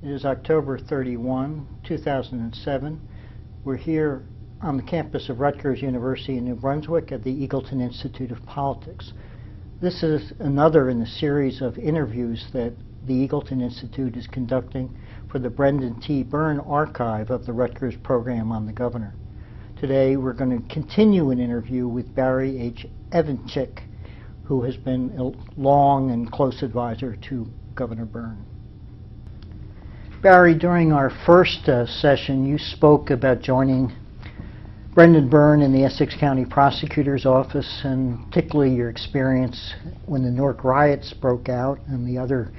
It is October 31, 2007. We're here on the campus of Rutgers University in New Brunswick at the Eagleton Institute of Politics. This is another in a series of interviews that the Eagleton Institute is conducting for the Brendan T. Byrne Archive of the Rutgers Program on the Governor. Today we're going to continue an interview with Barry H. Evenchick, who has been a long and close advisor to Governor Byrne. Barry, during our first session, you spoke about joining Brendan Byrne in the Essex County Prosecutor's Office, and particularly your experience when the Newark riots broke out and the other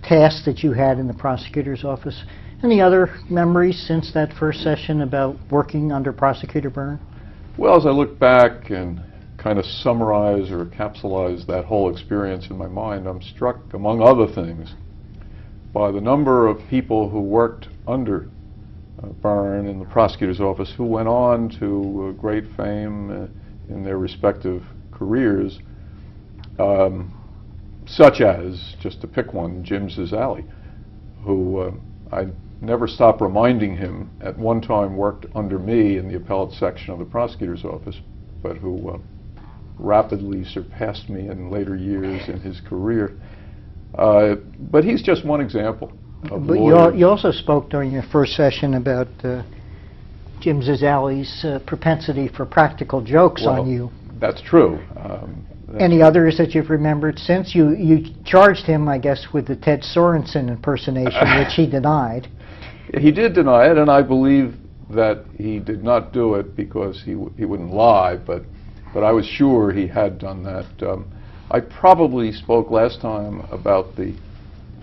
tasks that you had in the Prosecutor's Office. Any other memories since that first session about working under Prosecutor Byrne? Well, as I look back and kind of summarize or capsulize that whole experience in my mind, I'm struck, among other things, by the number of people who worked under Byrne in the prosecutor's office who went on to great fame in their respective careers, such as, just to pick one, Jim Zizali, who I never stop reminding him at one time worked under me in the appellate section of the prosecutor's office, but who rapidly surpassed me in later years in his career. But he's just one example. But you also spoke during your first session about Jim Zizali's propensity for practical jokes on you. That's true. Any others that you've remembered since? You charged him, I guess, with the Ted Sorensen impersonation, which he denied. He did deny it, and I believe that he did not do it because he wouldn't lie, but I was sure he had done that. I probably spoke last time about the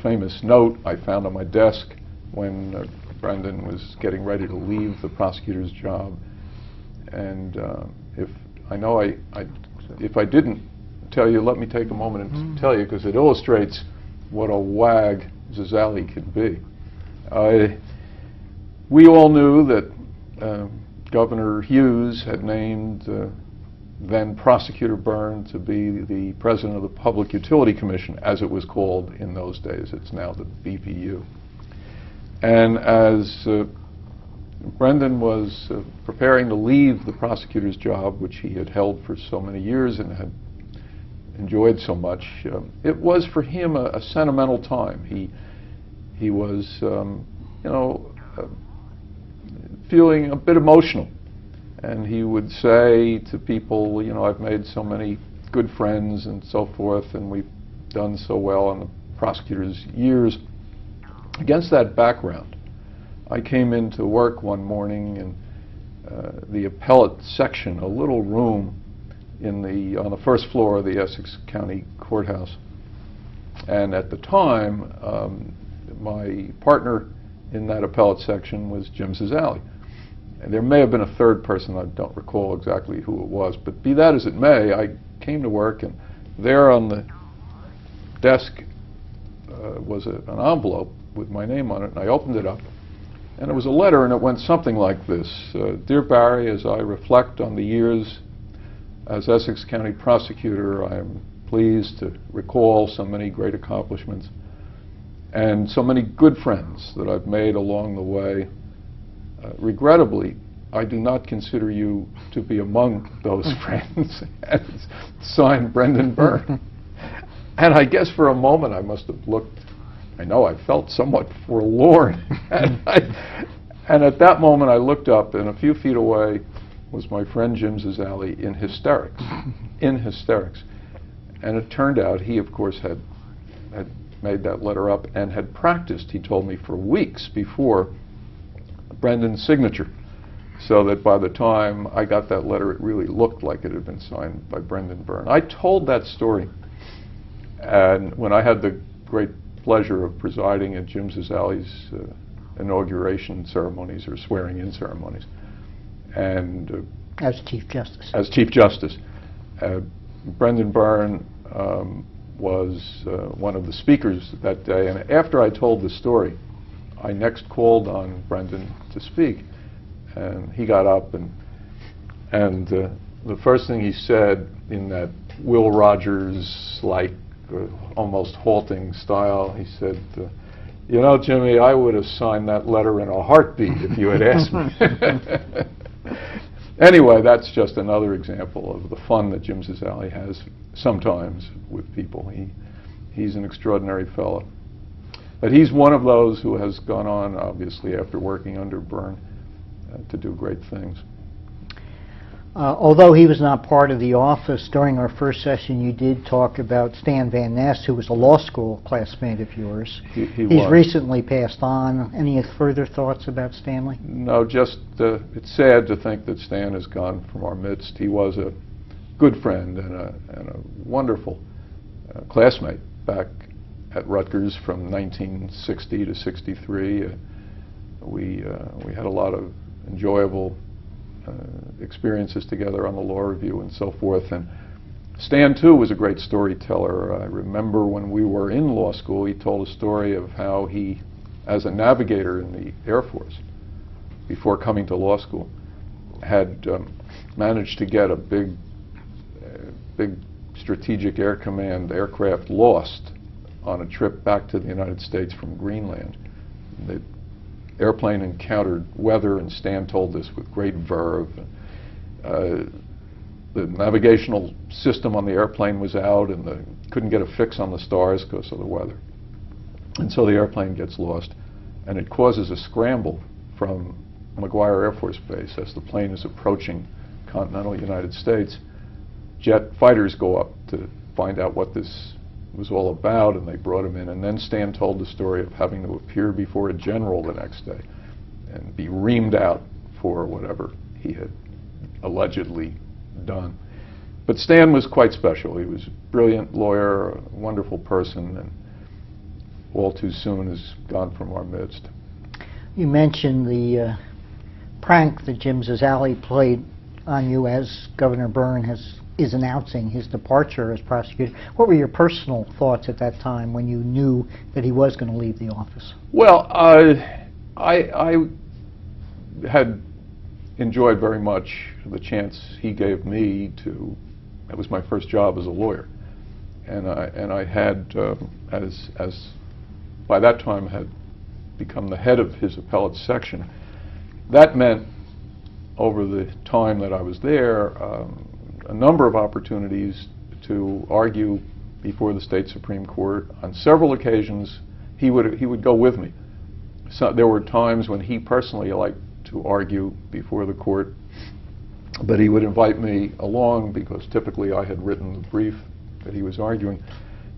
famous note I found on my desk when Brendan was getting ready to leave the prosecutor's job, and if I didn't tell you, let me take a moment and tell you, because it illustrates what a wag Zizali can be. We all knew that Governor Hughes had named then Prosecutor Byrne to be the president of the Public Utility Commission, as it was called in those days. It's now the BPU. And as Brendan was preparing to leave the prosecutor's job, which he had held for so many years and had enjoyed so much, it was for him a sentimental time. He was, feeling a bit emotional. And he would say to people, I've made so many good friends and so forth, and we've done so well in the prosecutor's years. Against that background, I came into work one morning in the appellate section, a little room on the first floor of the Essex County Courthouse. And at the time, my partner in that appellate section was Jim Zizali. And there may have been a third person, I don't recall exactly who it was, but be that as it may, I came to work, and there on the desk was an envelope with my name on it, and I opened it up, and it was a letter, and it went something like this. Dear Barry, as I reflect on the years as Essex County Prosecutor, I am pleased to recall so many great accomplishments and so many good friends that I've made along the way. Regrettably, I do not consider you to be among those friends. And it's signed Brendan Byrne. And I guess for a moment I must have looked, I felt somewhat forlorn. And at that moment I looked up, and a few feet away was my friend Jim Zizali in hysterics. And it turned out he, of course, had made that letter up and had practiced, he told me, for weeks before Brendan's signature, so that by the time I got that letter, it really looked like it had been signed by Brendan Byrne. I told that story, and when I had the great pleasure of presiding at Jim Zizali's inauguration ceremonies or swearing-in ceremonies, and as Chief Justice. As Chief Justice, Brendan Byrne was one of the speakers that day, and after I told the story, I next called on Brendan to speak, and he got up, and the first thing he said in that Will Rogers-like, almost halting style, he said, You know, Jimmy, I would have signed that letter in a heartbeat if you had asked me. Anyway, that's just another example of the fun that Jim Zazali has sometimes with people. He's an extraordinary fellow. But he's one of those who has gone on, obviously, after working under Byrne, to do great things. Although he was not part of the office, during our first session you did talk about Stan Van Ness, who was a law school classmate of yours. He's recently passed on. Any further thoughts about Stanley? No, just it's sad to think that Stan has gone from our midst. He was a good friend and a wonderful classmate back at Rutgers from 1960 to 63. We had a lot of enjoyable experiences together on the law review and so forth. And Stan, too, was a great storyteller. I remember when we were in law school, he told a story of how he, as a navigator in the Air Force, before coming to law school, had managed to get a big Strategic Air Command aircraft lost on a trip back to the United States from Greenland. The airplane encountered weather, and Stan told this with great verve. The navigational system on the airplane was out, and couldn't get a fix on the stars because of the weather. And so the airplane gets lost, and it causes a scramble from McGuire Air Force Base as the plane is approaching continental United States. Jet fighters go up to find out what this was all about, and they brought him in. And then Stan told the story of having to appear before a general the next day and be reamed out for whatever he had allegedly done. But Stan was quite special. He was a brilliant lawyer, a wonderful person, and all too soon has gone from our midst. You mentioned the prank that Jim Zazali played on you as Governor Byrne is announcing his departure as prosecutor. What were your personal thoughts at that time when you knew that he was going to leave the office? Well, I had enjoyed very much the chance he gave me to. That was my first job as a lawyer, and I had, as by that time had become the head of his appellate section. That meant, over the time that I was there, a number of opportunities to argue before the state Supreme Court. On several occasions, he would go with me. So there were times when he personally liked to argue before the court, but he would invite me along because typically I had written the brief that he was arguing.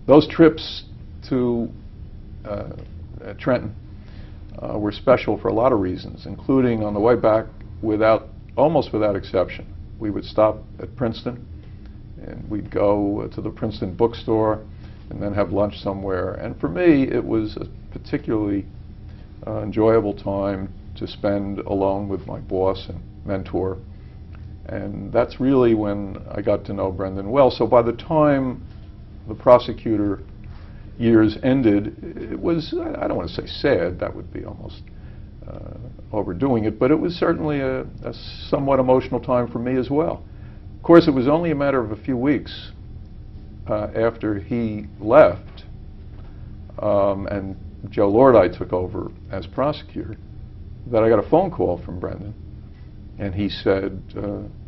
Those trips to Trenton were special for a lot of reasons, including on the way back, almost without exception, we would stop at Princeton, and we'd go to the Princeton bookstore and then have lunch somewhere. And for me, it was a particularly enjoyable time to spend alone with my boss and mentor. And that's really when I got to know Brendan well. So by the time the prosecutor years ended, it was, I don't want to say sad, that would be almost overdoing it, but it was certainly a somewhat emotional time for me as well. Of course, it was only a matter of a few weeks after he left and Joe Lordi took over as prosecutor that I got a phone call from Brendan, and he said,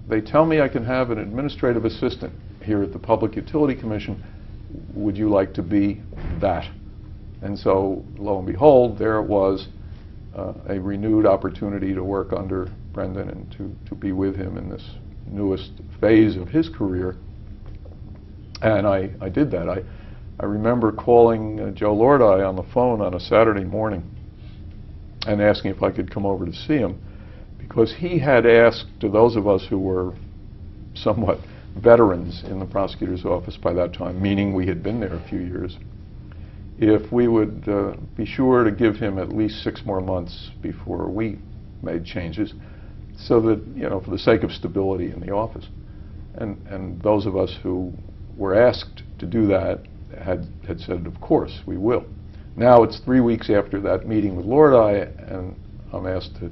they tell me I can have an administrative assistant here at the Public Utility Commission. Would you like to be that? And so, lo and behold, there it was, a renewed opportunity to work under Brendan and to be with him in this newest phase of his career. And I did that. I remember calling Joe Lordi on the phone on a Saturday morning and asking if I could come over to see him, because he had asked to those of us who were somewhat veterans in the prosecutor's office by that time, meaning we had been there a few years, if we would be sure to give him at least 6 more months before we made changes, so that, you know, for the sake of stability in the office. And those of us who were asked to do that had said, of course, we will. Now it's 3 weeks after that meeting with Lordi, and I'm asked to,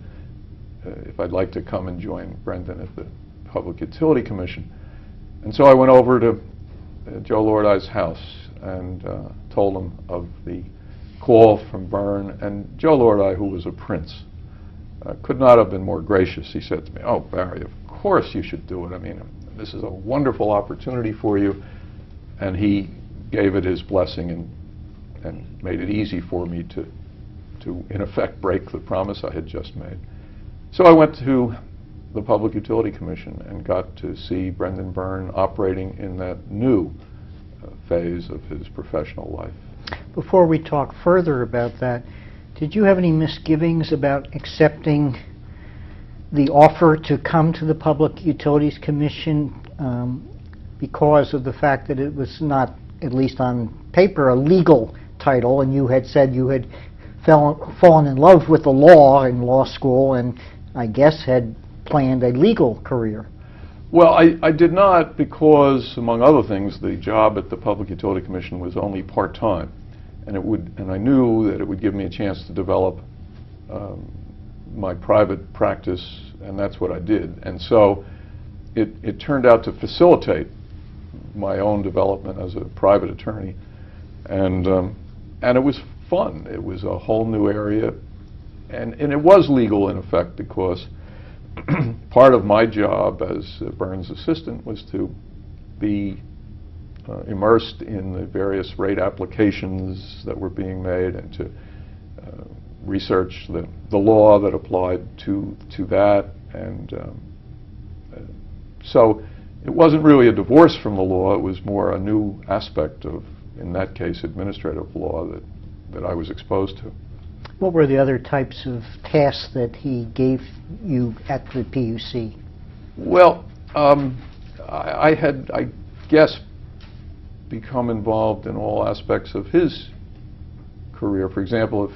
if I'd like to come and join Brendan at the Public Utility Commission. And so I went over to Joe Lordi's house and told him of the call from Byrne, and Joe Lordi, who was a prince, could not have been more gracious. He said to me, "Oh, Barry, of course you should do it. I mean, this is a wonderful opportunity for you." And he gave it his blessing and made it easy for me to, in effect, break the promise I had just made. So I went to the Public Utility Commission and got to see Brendan Byrne operating in that new phase of his professional life. Before we talk further about that, did you have any misgivings about accepting the offer to come to the Public Utilities Commission because of the fact that it was not, at least on paper, a legal title, and you had said you had fallen in love with the law in law school and I guess had planned a legal career? Well, I did not, because, among other things, the job at the Public Utility Commission was only part-time, and I knew that it would give me a chance to develop my private practice, and that's what I did. And so it turned out to facilitate my own development as a private attorney, and it was fun. It was a whole new area, and it was legal in effect, because part of my job as Byrne's assistant was to be immersed in the various rate applications that were being made and to research the law that applied to that. And so it wasn't really a divorce from the law. It was more a new aspect of, in that case, administrative law that I was exposed to. What were the other types of tasks that he gave you at the PUC? Well, I had, I guess, become involved in all aspects of his career. For example,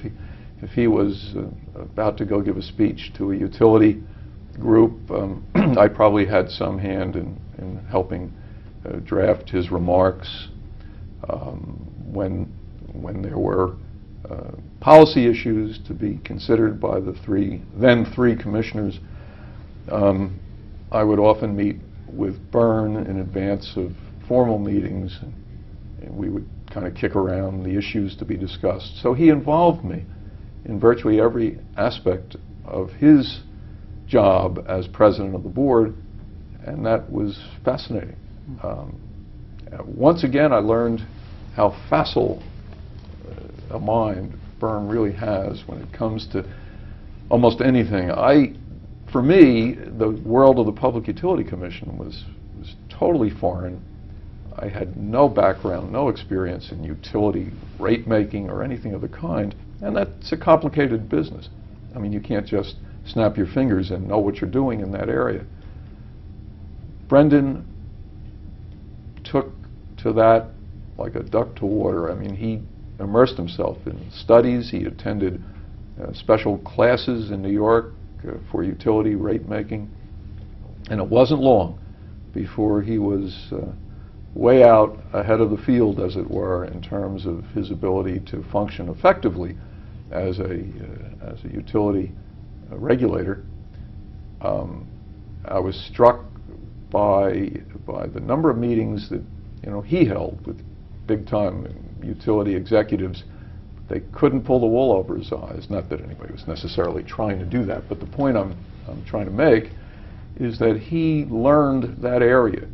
if he was about to go give a speech to a utility group, I probably had some hand in helping draft his remarks. When there were policy issues to be considered by the then three commissioners, I would often meet with Byrne in advance of formal meetings, and we would kind of kick around the issues to be discussed. So he involved me in virtually every aspect of his job as president of the board, and that was fascinating. Once again, I learned how facile a mind Byrne really has when it comes to almost anything. For me, the world of the Public Utility Commission was totally foreign. I had no background, no experience in utility rate making or anything of the kind, and that's a complicated business. I mean, you can't just snap your fingers and know what you're doing in that area. Brendan took to that like a duck to water. I mean, he immersed himself in studies. He attended special classes in New York for utility rate making, and it wasn't long before he was way out ahead of the field, as it were, in terms of his ability to function effectively as a utility regulator. I was struck by the number of meetings that he held with big-time utility executives. They couldn't pull the wool over his eyes. Not that anybody was necessarily trying to do that, but the point I'm trying to make is that he learned that area,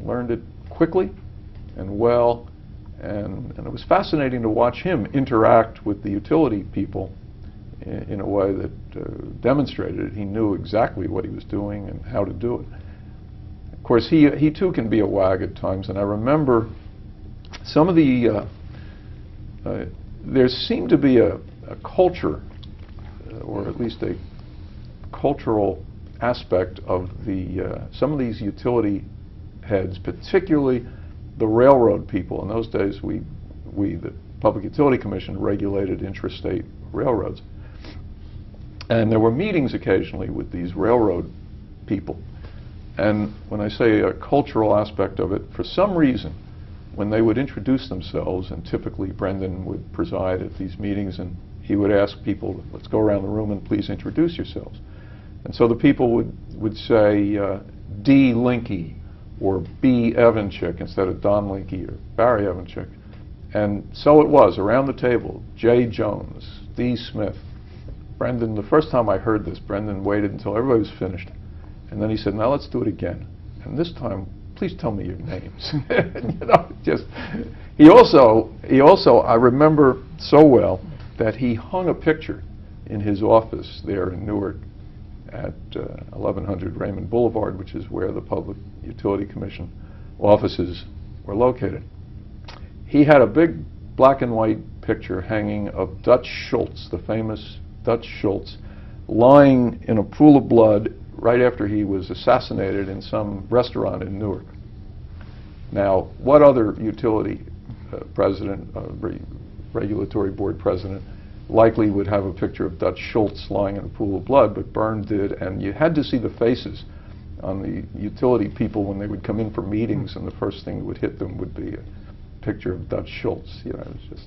learned it quickly and well, and it was fascinating to watch him interact with the utility people in a way that demonstrated he knew exactly what he was doing and how to do it. Of course, he too can be a wag at times, and I remember some of the there seemed to be a culture, or at least a cultural aspect of some of these utility heads, particularly the railroad people. In those days, the Public Utility Commission, regulated intrastate railroads. And there were meetings occasionally with these railroad people. And when I say a cultural aspect of it, for some reason, when they would introduce themselves, and typically Brendan would preside at these meetings, and he would ask people, let's go around the room and please introduce yourselves. And so the people would say D. Linky or B. Evenchick instead of Don Linky or Barry Evenchick. And so it was, around the table, J. Jones, D. Smith, Brendan. The first time I heard this, Brendan waited until everybody was finished. And then he said, now let's do it again. And this time, please tell me your names. You know, just, he also, I remember so well that he hung a picture in his office there in Newark at 1100 Raymond Boulevard, which is where the Public Utility Commission offices were located. He had a big black and white picture hanging of Dutch Schultz, the famous Dutch Schultz, lying in a pool of blood right after he was assassinated in some restaurant in Newark. Now, what other utility president, regulatory board president, likely would have a picture of Dutch Schultz lying in a pool of blood? But Byrne did, and you had to see the faces on the utility people when they would come in for meetings, and the first thing that would hit them would be a picture of Dutch Schultz. You know, it was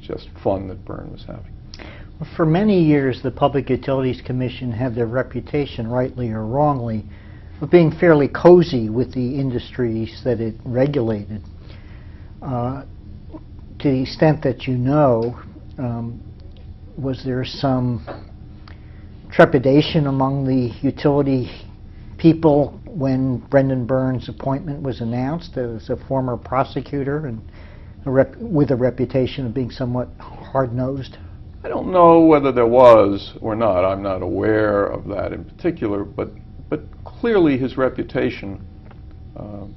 just fun that Byrne was having. Well, for many years, the Public Utilities Commission had their reputation, rightly or wrongly, of being fairly cozy with the industries that it regulated. To the extent that you know, was there some trepidation among the utility people when Brendan Byrne's appointment was announced as a former prosecutor and with a reputation of being somewhat hard-nosed? I don't know whether there was or not. I'm not aware of that in particular, but clearly his reputation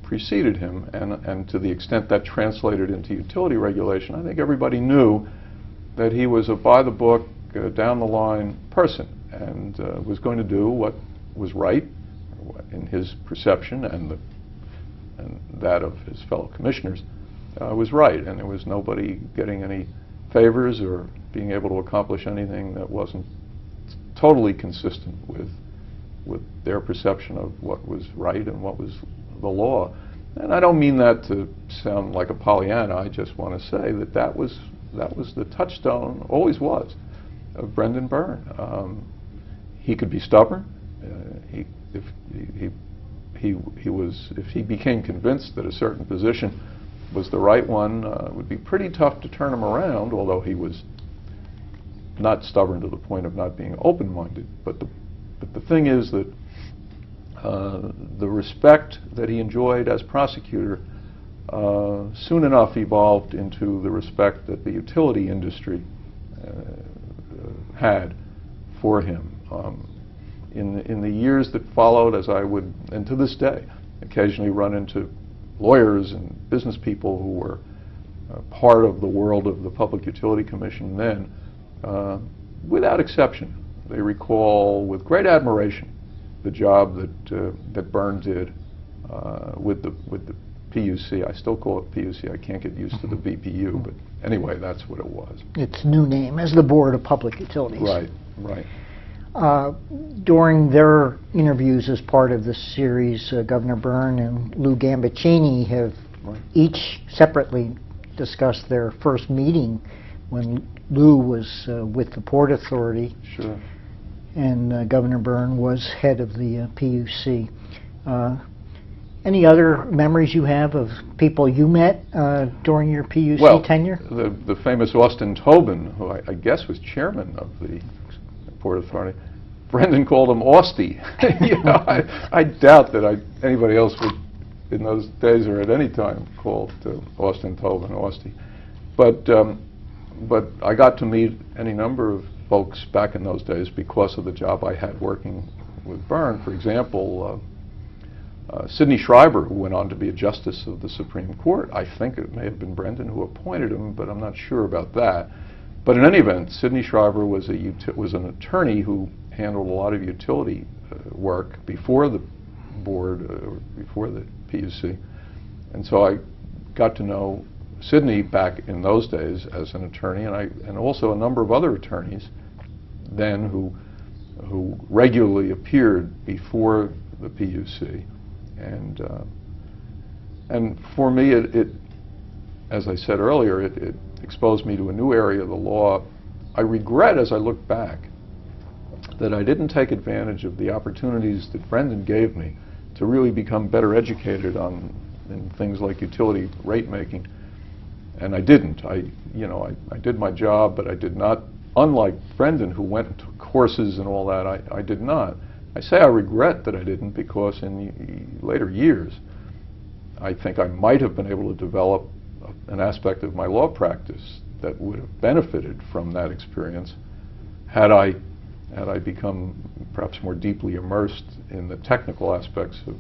preceded him, and to the extent that translated into utility regulation, I think everybody knew that he was a by-the-book, down-the-line person, and was going to do what was right in his perception and that of his fellow commissioners was right, and there was nobody getting any favors or being able to accomplish anything that wasn't totally consistent with their perception of what was right and what was the law. And I don't mean that to sound like a Pollyanna. I just want to say that that was the touchstone, always was, of Brendan Byrne. He could be stubborn. If he became convinced that a certain position was the right one, it would be pretty tough to turn him around, although he was not stubborn to the point of not being open-minded. But the thing is that the respect that he enjoyed as prosecutor soon enough evolved into the respect that the utility industry had for him. In the years that followed, as I would, and to this day, occasionally run into lawyers and business people who were part of the world of the Public Utility Commission then, without exception, they recall with great admiration the job that Byrne did with the PUC. I still call it PUC. I can't get used to the BPU, but anyway, that's what it was. Its new name is the Board of Public Utilities. Right, right. During their interviews as part of this series, Governor Byrne and Lou Gambaccini have each separately discussed their first meeting when Lou was with the Port Authority. Sure. And Governor Byrne was head of the PUC. Any other memories you have of people you met during your PUC tenure? The famous Austin Tobin, who I guess was chairman of the Port Authority. Brendan called him Austie. You know, I doubt that anybody else would, in those days or at any time, called Austin Tobin Austie. But I got to meet any number of folks back in those days because of the job I had working with Byrne. For example, Sidney Schreiber, who went on to be a justice of the Supreme Court. I think it may have been Brendan who appointed him, but I'm not sure about that. But in any event, Sidney Schreiber was an attorney who handled a lot of utility work before the board, before the PUC. And so I got to know Sidney back in those days as an attorney, and also a number of other attorneys then who regularly appeared before the PUC. And for me, it as I said earlier, it exposed me to a new area of the law. I regret, as I look back, that I didn't take advantage of the opportunities that Brendan gave me to really become better educated in things like utility rate making and I didn't. I did my job, but I did not, unlike Brendan, who went to courses and all that, I did not. I say I regret that I didn't, because in later years, I think I might have been able to develop an aspect of my law practice that would have benefited from that experience had I become perhaps more deeply immersed in the technical aspects of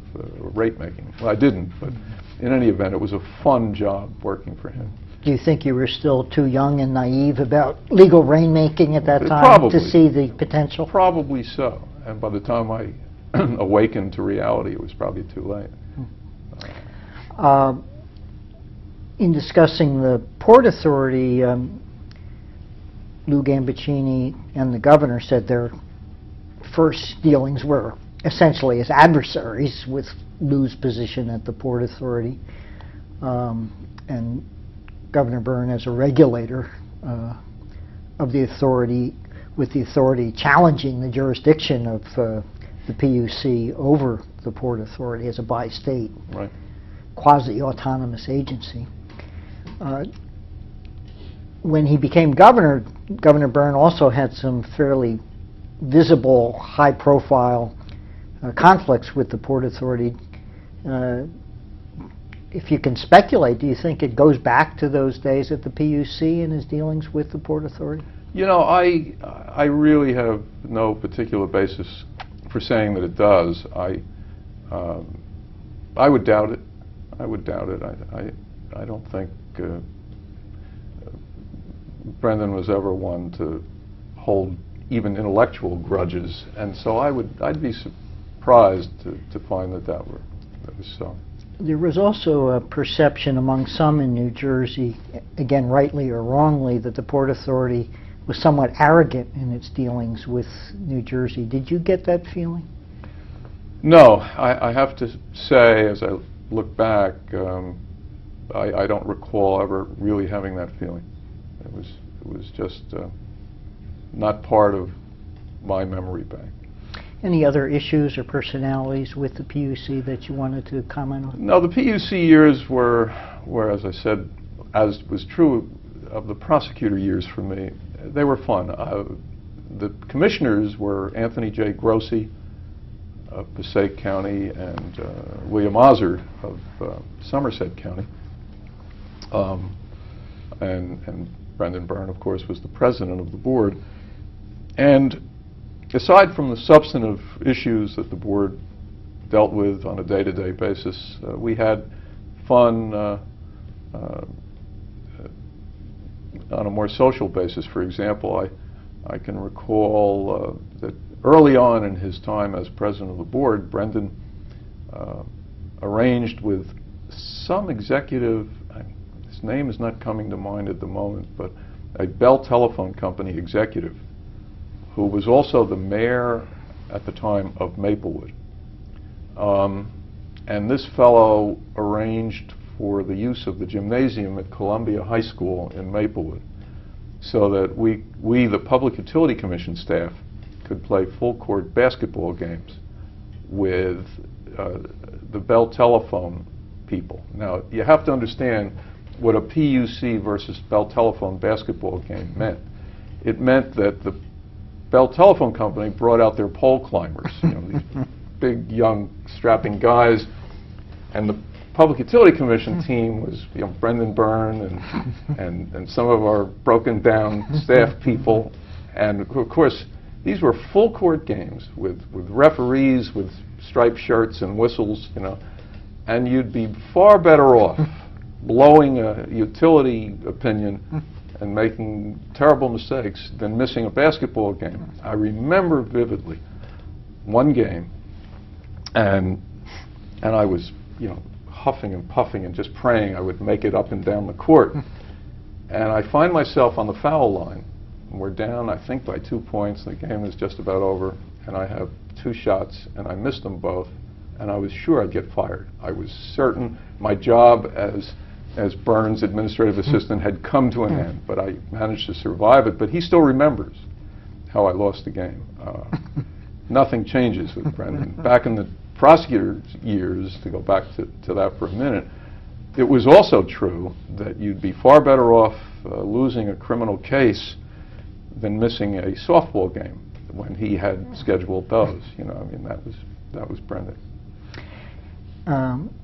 rate making. Well, I didn't, but in any event, it was a fun job working for him. Do you think you were still too young and naive about legal rainmaking at that time Probably. to see the potential? Probably so. And by the time I awakened to reality, it was probably too late. In discussing the Port Authority, Lou Gambaccini and the governor said their first dealings were essentially as adversaries with Lou's position at the Port Authority, and Governor Byrne as a regulator of the authority, with the authority challenging the jurisdiction of the PUC over the Port Authority as a bi-state, Right. quasi-autonomous agency. When he became governor, Governor Byrne also had some fairly visible, high-profile conflicts with the Port Authority. If you can speculate, do you think it goes back to those days at the PUC and his dealings with the Port Authority? You know, I really have no particular basis for saying that it does. I would doubt it. I would doubt it. I don't think Brendan was ever one to hold even intellectual grudges, and so I'd be surprised to find that was so. There was also a perception among some in New Jersey, again rightly or wrongly, that the Port Authority was somewhat arrogant in its dealings with New Jersey. Did you get that feeling? No, I have to say, as I look back, I don't recall ever really having that feeling. It was just not part of my memory bank. Any other issues or personalities with the PUC that you wanted to comment on? No, the PUC years were, as I said, as was true of the prosecutor years for me, they were fun. The commissioners were Anthony J. Grossi of Passaic County and William Ozard of Somerset County. And Brendan Byrne, of course, was the president of the board. And aside from the substantive issues that the board dealt with on a day-to-day basis, we had fun on a more social basis. For example, I can recall that early on in his time as president of the board, Brendan arranged with some executive, his name is not coming to mind at the moment, but a Bell Telephone Company executive who was also the mayor at the time of Maplewood. And this fellow arranged for the use of the gymnasium at Columbia High School in Maplewood so that we the Public Utility Commission staff, could play full-court basketball games with the Bell Telephone people. Now, you have to understand what a PUC versus Bell Telephone basketball game meant. It meant that the Bell Telephone Company brought out their pole climbers, these big, young, strapping guys, and the Public Utility Commission team was Brendan Byrne and some of our broken-down staff people, and of course, these were full-court games with referees with striped shirts and whistles, and you'd be far better off blowing a utility opinion and making terrible mistakes than missing a basketball game. I remember vividly one game, and I was, huffing and puffing and just praying I would make it up and down the court. And I find myself on the foul line. We're down, I think, by 2 points. The game is just about over, and I have 2 shots, and I missed them both, and I was sure I'd get fired. I was certain my job as Byrne's administrative assistant had come to an end, but I managed to survive it. But he still remembers how I lost the game. Nothing changes with Brendan. Back in the prosecutor's years, to go back to that for a minute, it was also true that you'd be far better off losing a criminal case than missing a softball game when he had scheduled those. You know, I mean, that was Brendan.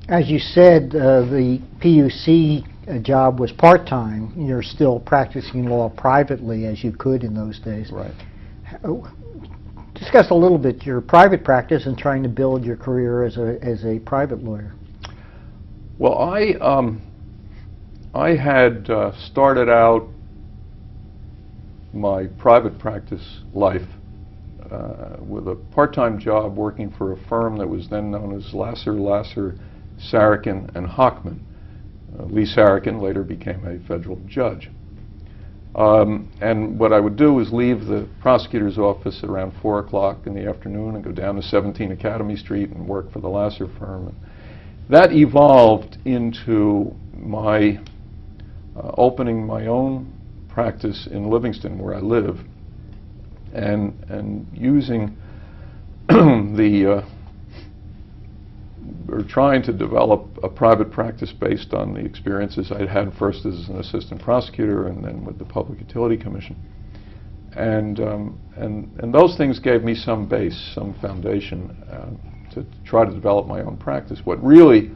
As you said, the PUC job was part-time. You're still practicing law privately as you could in those days. Right. Discuss a little bit your private practice and trying to build your career as a private lawyer. Well, I had started out my private practice life with a part-time job working for a firm that was then known as Lasser, Saracen, and Hockman. Lee Saracen later became a federal judge. And what I would do was leave the prosecutor's office at around 4 o'clock in the afternoon and go down to 17 Academy Street and work for the Lasser firm. And that evolved into my opening my own practice in Livingston, where I live, and using or trying to develop a private practice based on the experiences I'd had first as an assistant prosecutor and then with the Public Utility Commission. And those things gave me some base, some foundation to try to develop my own practice. What really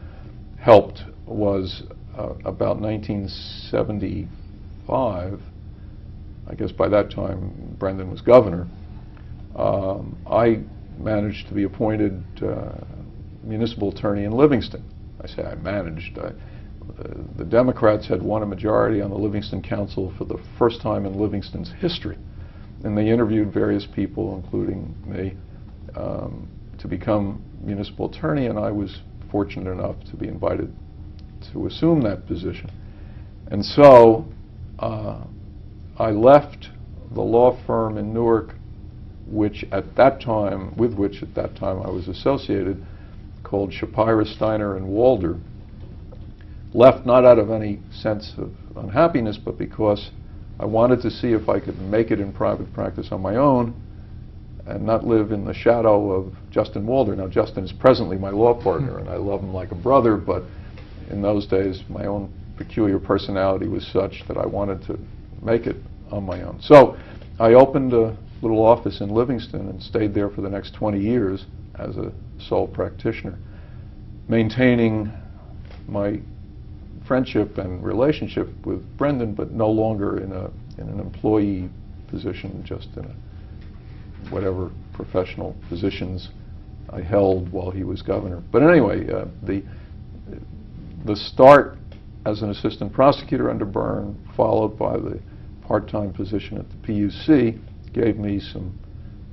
helped was about 1975, I guess by that time Brendan was governor, I managed to be appointed municipal attorney in Livingston. I say I managed. The Democrats had won a majority on the Livingston Council for the first time in Livingston's history. And they interviewed various people, including me, to become municipal attorney, and I was fortunate enough to be invited to assume that position. And so I left the law firm in Newark, with which at that time I was associated, called Shapira, Steiner, and Walder. Left not out of any sense of unhappiness, but because I wanted to see if I could make it in private practice on my own and not live in the shadow of Justin Walder. Now, Justin is presently my law partner, and I love him like a brother, but in those days, my own peculiar personality was such that I wanted to make it on my own. So I opened a little office in Livingston and stayed there for the next 20 years as a sole practitioner, maintaining my friendship and relationship with Brendan, but no longer in an employee position, just in whatever professional positions I held while he was governor. But anyway, the start as an assistant prosecutor under Byrne, followed by the part-time position at the PUC, gave me some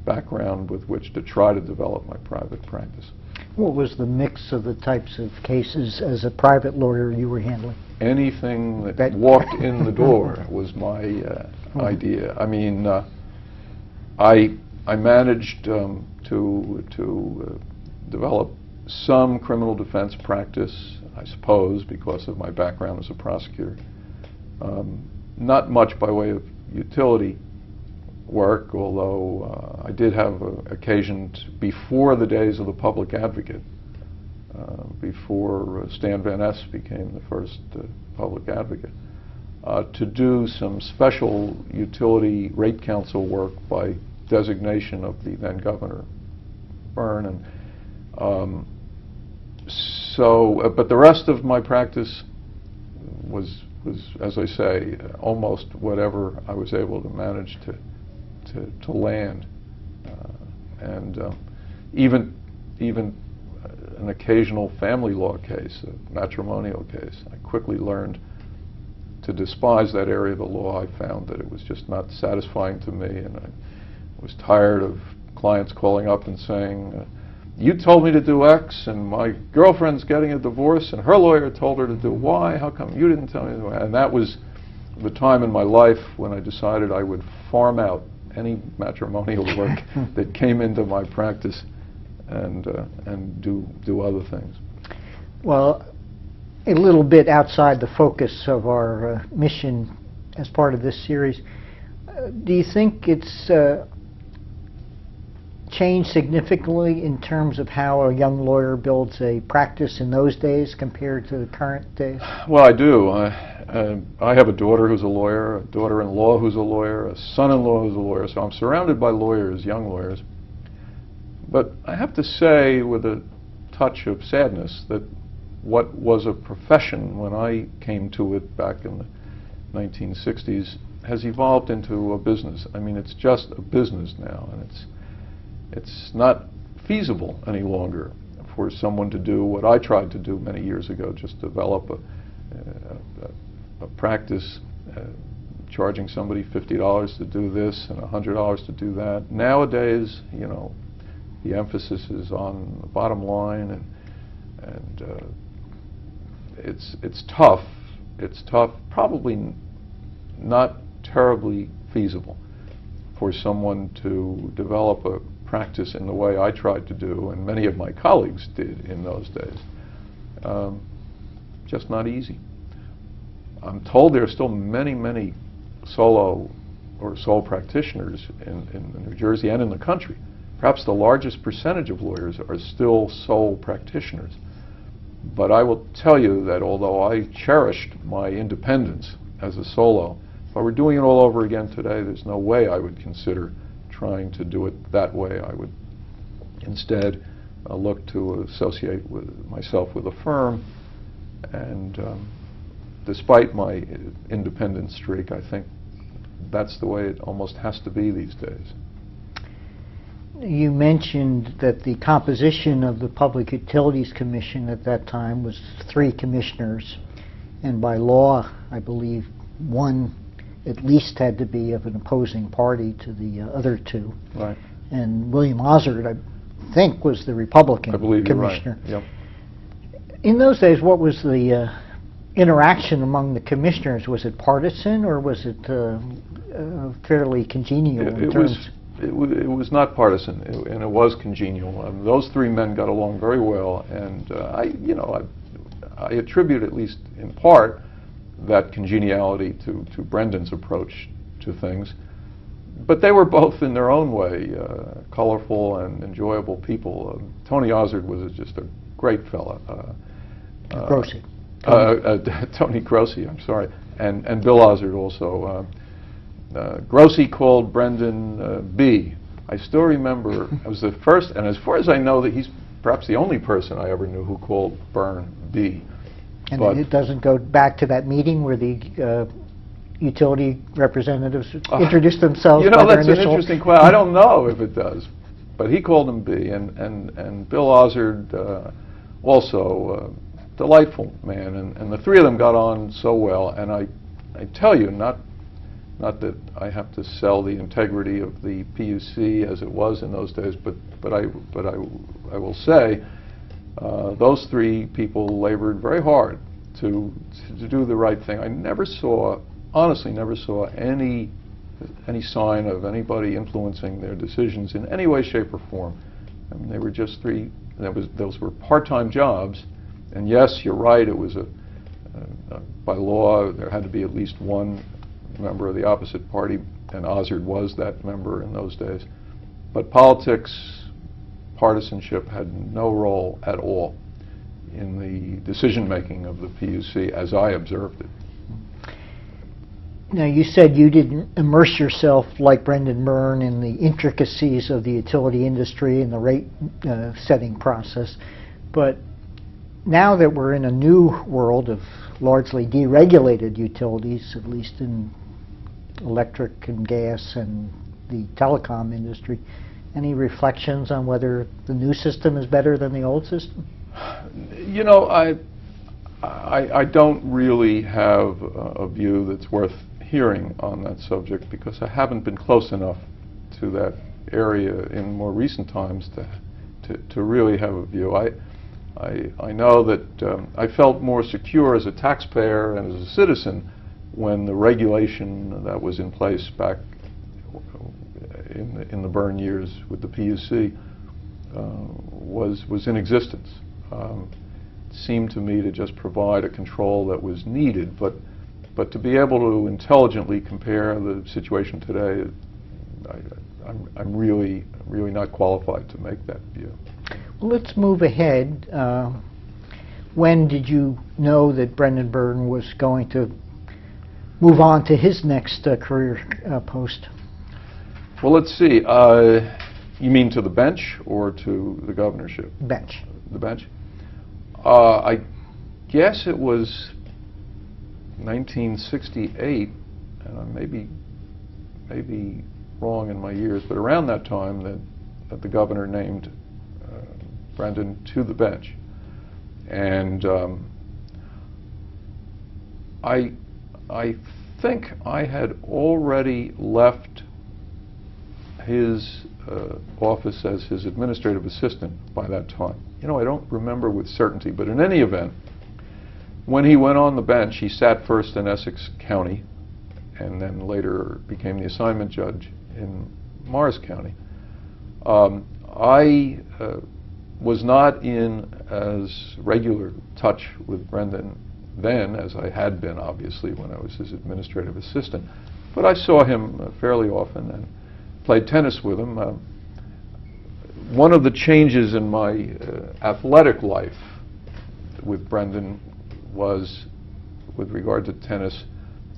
background with which to try to develop my private practice. What was the mix of the types of cases as a private lawyer you were handling? Anything that walked in the door was my idea. I mean, I managed to develop some criminal defense practice, I suppose, because of my background as a prosecutor. Not much by way of utility work, although I did have occasion before the days of the public advocate, before Stan Van Ness became the first public advocate, to do some special utility rate counsel work by designation of the then Governor Byrne. And but the rest of my practice was, as I say, almost whatever I was able to manage to land, and even an occasional family law case, a matrimonial case. I quickly learned to despise that area of the law. I found that it was just not satisfying to me, and I was tired of clients calling up and saying, you told me to do X, and my girlfriend's getting a divorce, and her lawyer told her to do Y. How come you didn't tell me to do Y? And that was the time in my life when I decided I would farm out any matrimonial work that came into my practice and do other things. Well, a little bit outside the focus of our mission as part of this series, do you think it's changed significantly in terms of how a young lawyer builds a practice in those days compared to the current days? Well, I do. I have a daughter who's a lawyer, a daughter-in-law who's a lawyer, a son-in-law who's a lawyer, so I'm surrounded by lawyers, young lawyers. But I have to say, with a touch of sadness, that what was a profession when I came to it back in the 1960s has evolved into a business. I mean, it's just a business now, and it's not feasible any longer for someone to do what I tried to do many years ago, just develop a practice, charging somebody $50 to do this and $100 to do that. Nowadays, you know, the emphasis is on the bottom line, and it's tough. It's tough, probably not terribly feasible for someone to develop a practice in the way I tried to do, and many of my colleagues did in those days. Just not easy. I'm told there are still many, many solo or sole practitioners in New Jersey and in the country. Perhaps the largest percentage of lawyers are still sole practitioners. But I will tell you that although I cherished my independence as a solo, if I were doing it all over again today, there's no way I would consider trying to do it that way. I would instead look to associate myself with a firm, and despite my independent streak, I think that's the way it almost has to be these days. You mentioned that the composition of the Public Utilities Commission at that time was 3 commissioners, and by law, I believe, one at least had to be of an opposing party to the other 2. Right. And William Ozard, I think, was the Republican commissioner. Right. Yep. In those days, what was the interaction among the commissioners? Was it partisan, or was it fairly congenial in terms? It was not partisan, and it was congenial. Those 3 men got along very well, and I attribute, at least in part, that congeniality to Brendan's approach to things. But they were both, in their own way, colorful and enjoyable people. Tony Ozard was just a great fella. Grossi. Tony Grossi, I'm sorry, and Bill Ozard also. Grossi called Brendan B. I still remember, I was the first, and as far as I know, that he's perhaps the only person I ever knew who called Bern B. And but it doesn't go back to that meeting where the utility representatives introduced themselves by their that's initial... an interesting question. I don't know if it does, but he called him B. And Bill Ozard, also delightful man, and the 3 of them got on so well. And I tell you, not that I have to sell the integrity of the PUC as it was in those days, but I will say those 3 people labored very hard to do the right thing. I never saw, honestly, never saw any sign of anybody influencing their decisions in any way, shape, or form. I mean, they were just 3. Those were part-time jobs, and yes, you're right. It was by law there had to be at least one member of the opposite party, and Ozard was that member in those days. But politics, partisanship had no role at all in the decision-making of the PUC as I observed it. Now, you said you didn't immerse yourself like Brendan Byrne in the intricacies of the utility industry and the rate setting process, but now that we're in a new world of largely deregulated utilities, at least in electric and gas and the telecom industry, any reflections on whether the new system is better than the old system? You know, I don't really have a view that's worth hearing on that subject, because I haven't been close enough to that area in more recent times to really have a view. I know that I felt more secure as a taxpayer and as a citizen when the regulation that was in place back in the Byrne years with the PUC was in existence. It seemed to me to just provide a control that was needed, but to be able to intelligently compare the situation today, I'm really not qualified to make that view. Well, let's move ahead. When did you know that Brendan Byrne was going to move on to his next career post? Well, let's see. You mean to the bench or to the governorship? Bench. The bench? I guess it was 1968, and I may be wrong in my years, but around that time that the governor named Brendan to the bench. And I think I had already left his office as his administrative assistant by that time. You know, I don't remember with certainty, but in any event, when he went on the bench, he sat first in Essex County and then later became the assignment judge in Morris County. I was not in as regular touch with Brendan then as I had been, obviously, when I was his administrative assistant. But I saw him fairly often and played tennis with him. One of the changes in my athletic life with Brendan was with regard to tennis.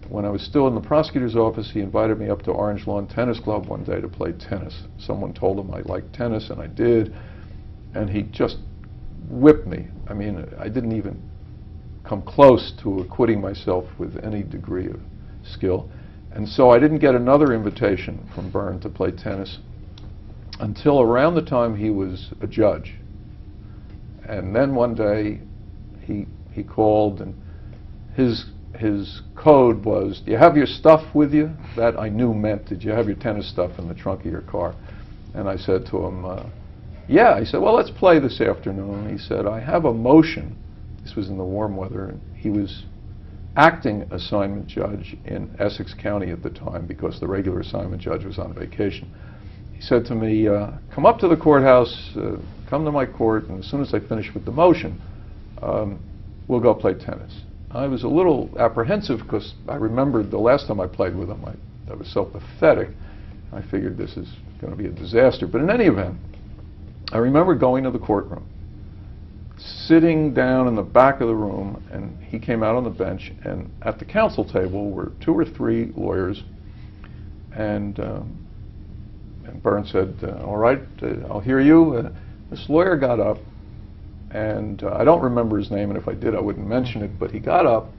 When I was still in the prosecutor's office, he invited me up to Orange Lawn Tennis Club one day to play tennis. Someone told him I liked tennis, and I did, and he just whipped me. I mean, I didn't even come close to acquitting myself with any degree of skill. And so I didn't get another invitation from Byrne to play tennis until around the time he was a judge. And then one day he called, and his code was, "Do you have your stuff with you?" That I knew meant, "Did you have your tennis stuff in the trunk of your car?" And I said to him, "Yeah." He said, "Well, let's play this afternoon." He said, "I have a motion." This was in the warm weather, and he was acting assignment judge in Essex County at the time because the regular assignment judge was on vacation. He said to me, "Come up to the courthouse, come to my court, and as soon as I finish with the motion, we'll go play tennis." I was a little apprehensive because I remembered the last time I played with him, I was so pathetic. I figured this is going to be a disaster. But in any event, I remember going to the courtroom, sitting down in the back of the room, and he came out on the bench, and at the counsel table were 2 or 3 lawyers, and Byrne said, "All right, I'll hear you." This lawyer got up, and I don't remember his name, and if I did I wouldn't mention it, but he got up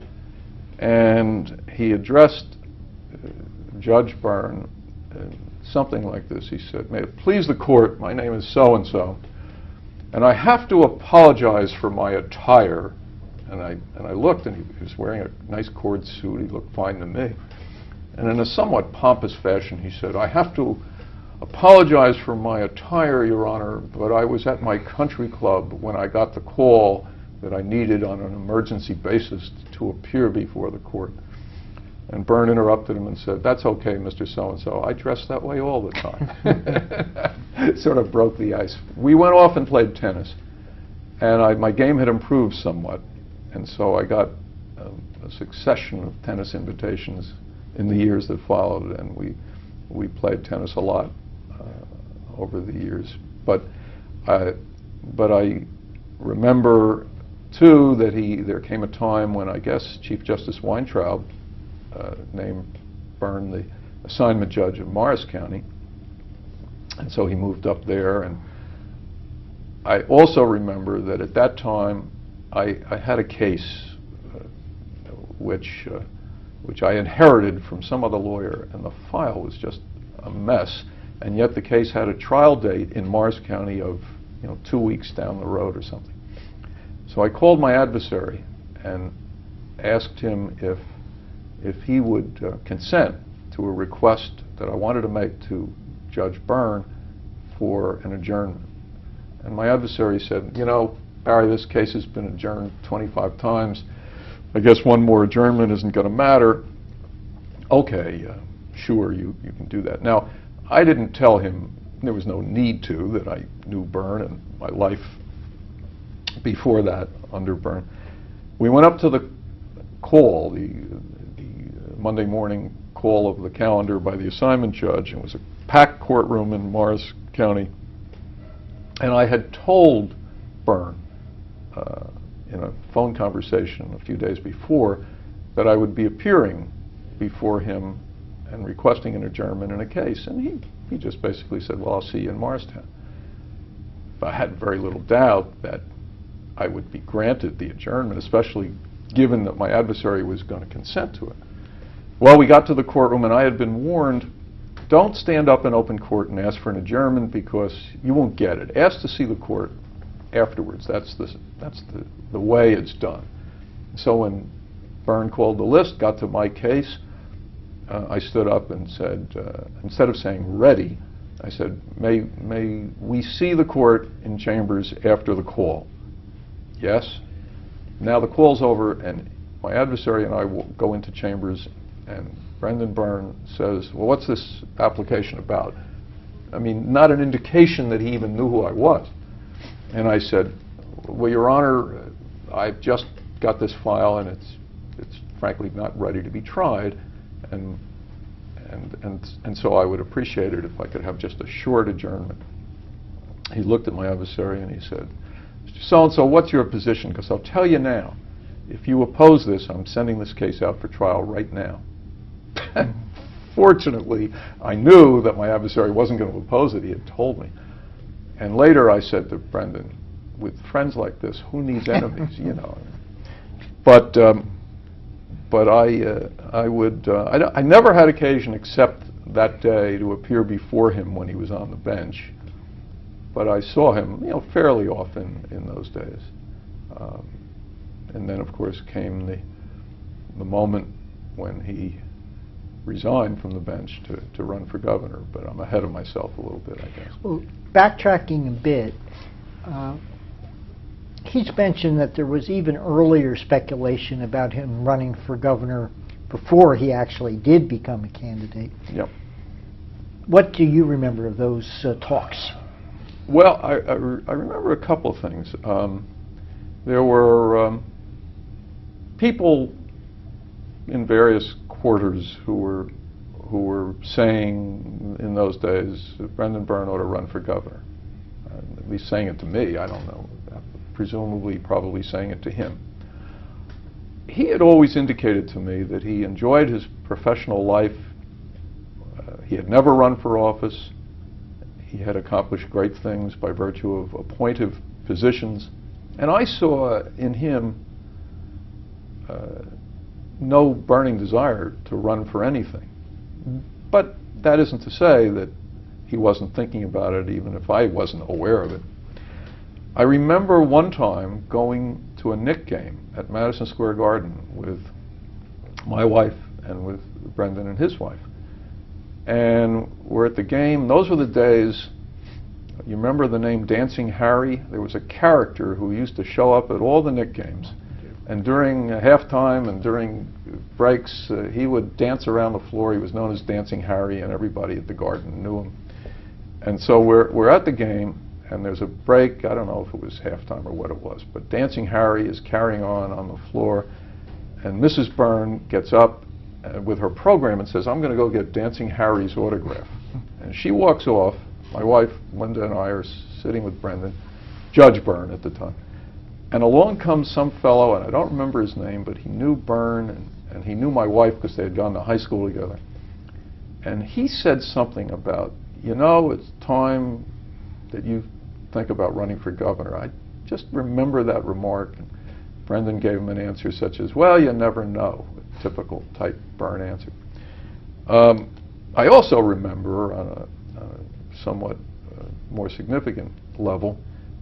and he addressed Judge Byrne something like this. He said, "May it please the court, my name is so-and-so, and I have to apologize for my attire." And I looked, and he was wearing a nice cord suit. He looked fine to me. And in a somewhat pompous fashion, he said, "I have to apologize for my attire, Your Honor, but I was at my country club when I got the call that I needed on an emergency basis to appear before the court." And Byrne interrupted him and said, "That's okay, Mr. So-and-so. I dress that way all the time." It sort of broke the ice. We went off and played tennis, and my game had improved somewhat, and so I got a succession of tennis invitations in the years that followed, and we played tennis a lot over the years. But I remember too that there came a time when I guess Chief Justice Weintraub named Byrne the assignment judge of Morris County, and so he moved up there. And I also remember that at that time I had a case which I inherited from some other lawyer, and the file was just a mess, and yet the case had a trial date in Morris County of 2 weeks down the road or something. So I called my adversary and asked him if he would consent to a request that I wanted to make to Judge Byrne for an adjournment. And my adversary said, "Barry, this case has been adjourned 25 times. I guess one more adjournment isn't going to matter." "Okay, sure, you can do that." Now, I didn't tell him, there was no need to, that I knew Byrne and my life before that under Byrne. We went up to the call, the Monday morning call of the calendar by the assignment judge, and it was a packed courtroom in Morris County, and I had told Byrne in a phone conversation a few days before that I would be appearing before him and requesting an adjournment in a case, and he just basically said, well, I'll see you in Morristown. I had very little doubt that I would be granted the adjournment, especially given that my adversary was going to consent to it. Well, we got to the courtroom, and I had been warned, don't stand up in open court and ask for an adjournment because you won't get it. Ask to see the court afterwards. That's the way it's done. So when Byrne called the list, got to my case, I stood up and said, instead of saying ready, I said, may we see the court in chambers after the call? Yes. Now the call's over, and my adversary and I will go into chambers, and Brendan Byrne says, well, what's this application about? I mean, not an indication that he even knew who I was. And I said, well, Your Honor, I've just got this file, and it's frankly not ready to be tried, and so I would appreciate it if I could have just a short adjournment. He looked at my adversary and he said, Mr. So-and-so, what's your position? Because I'll tell you now, if you oppose this, I'm sending this case out for trial right now. Fortunately, I knew that my adversary wasn't going to oppose it. He had told me. And later I said to Brendan, with friends like this, who needs enemies, you know? But I never had occasion except that day to appear before him when he was on the bench. But I saw him, you know, fairly often in those days. And then, of course, came the moment when he resigned from the bench to run for governor. But I'm ahead of myself a little bit, I guess. Well, backtracking a bit, he's mentioned that there was even earlier speculation about him running for governor before he actually did become a candidate. Yep. What do you remember of those talks? Well, I remember a couple of things. There were people in various quarters who were saying in those days that Brendan Byrne ought to run for governor. At least saying it to me, I don't know. Presumably, probably saying it to him. He had always indicated to me that he enjoyed his professional life. He had never run for office. He had accomplished great things by virtue of appointive positions. And I saw in him no burning desire to run for anything. But that isn't to say that he wasn't thinking about it, even if I wasn't aware of it. I remember one time going to a Knick game at Madison Square Garden with my wife and with Brendan and his wife. And we're at the game. Those were the days, you remember the name Dancing Harry? There was a character who used to show up at all the Knick games. And during halftime and during breaks, he would dance around the floor. He was known as Dancing Harry, and everybody at the Garden knew him. And so we're at the game, and there's a break. I don't know if it was halftime or what it was, but Dancing Harry is carrying on the floor, and Mrs. Byrne gets up with her program and says, I'm going to go get Dancing Harry's autograph. And she walks off. My wife, Linda, and I are sitting with Brendan, Judge Byrne at the time. And along comes some fellow, and I don't remember his name, but he knew Byrne, and he knew my wife because they had gone to high school together. And he said something about, you know, it's time that you think about running for governor. I just remember that remark. And Brendan gave him an answer such as, well, you never know, a typical type Byrne answer. I also remember, on a somewhat more significant level,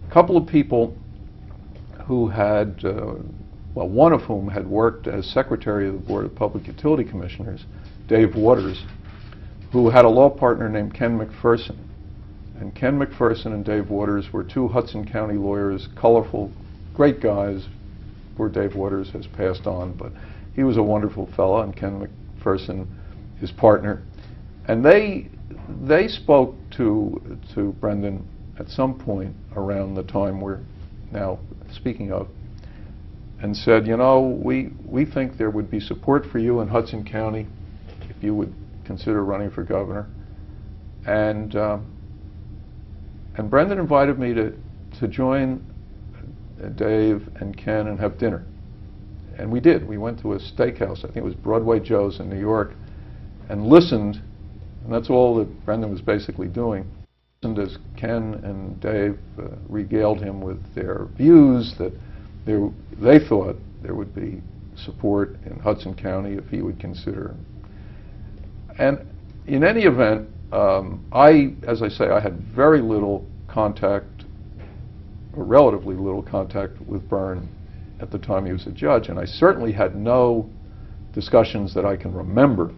a couple of people who had, well, one of whom had worked as secretary of the Board of Public Utility Commissioners, Dave Waters, who had a law partner named Ken McPherson. And Ken McPherson and Dave Waters were two Hudson County lawyers, colorful, great guys. Poor Dave Waters has passed on, but he was a wonderful fellow, and Ken McPherson, his partner. And they spoke to Brendan at some point around the time we're now speaking of, and said, you know, we think there would be support for you in Hudson County if you would consider running for governor. And Brendan invited me to join Dave and Ken and have dinner. And we did. We went to a steakhouse, I think it was Broadway Joe's in New York, and listened, and that's all that Brendan was basically doing. Listened as Ken and Dave regaled him with their views that they thought there would be support in Hudson County if he would consider. And in any event, as I say, I had very little contact, or relatively little contact with Byrne at the time he was a judge, and I certainly had no discussions that I can remember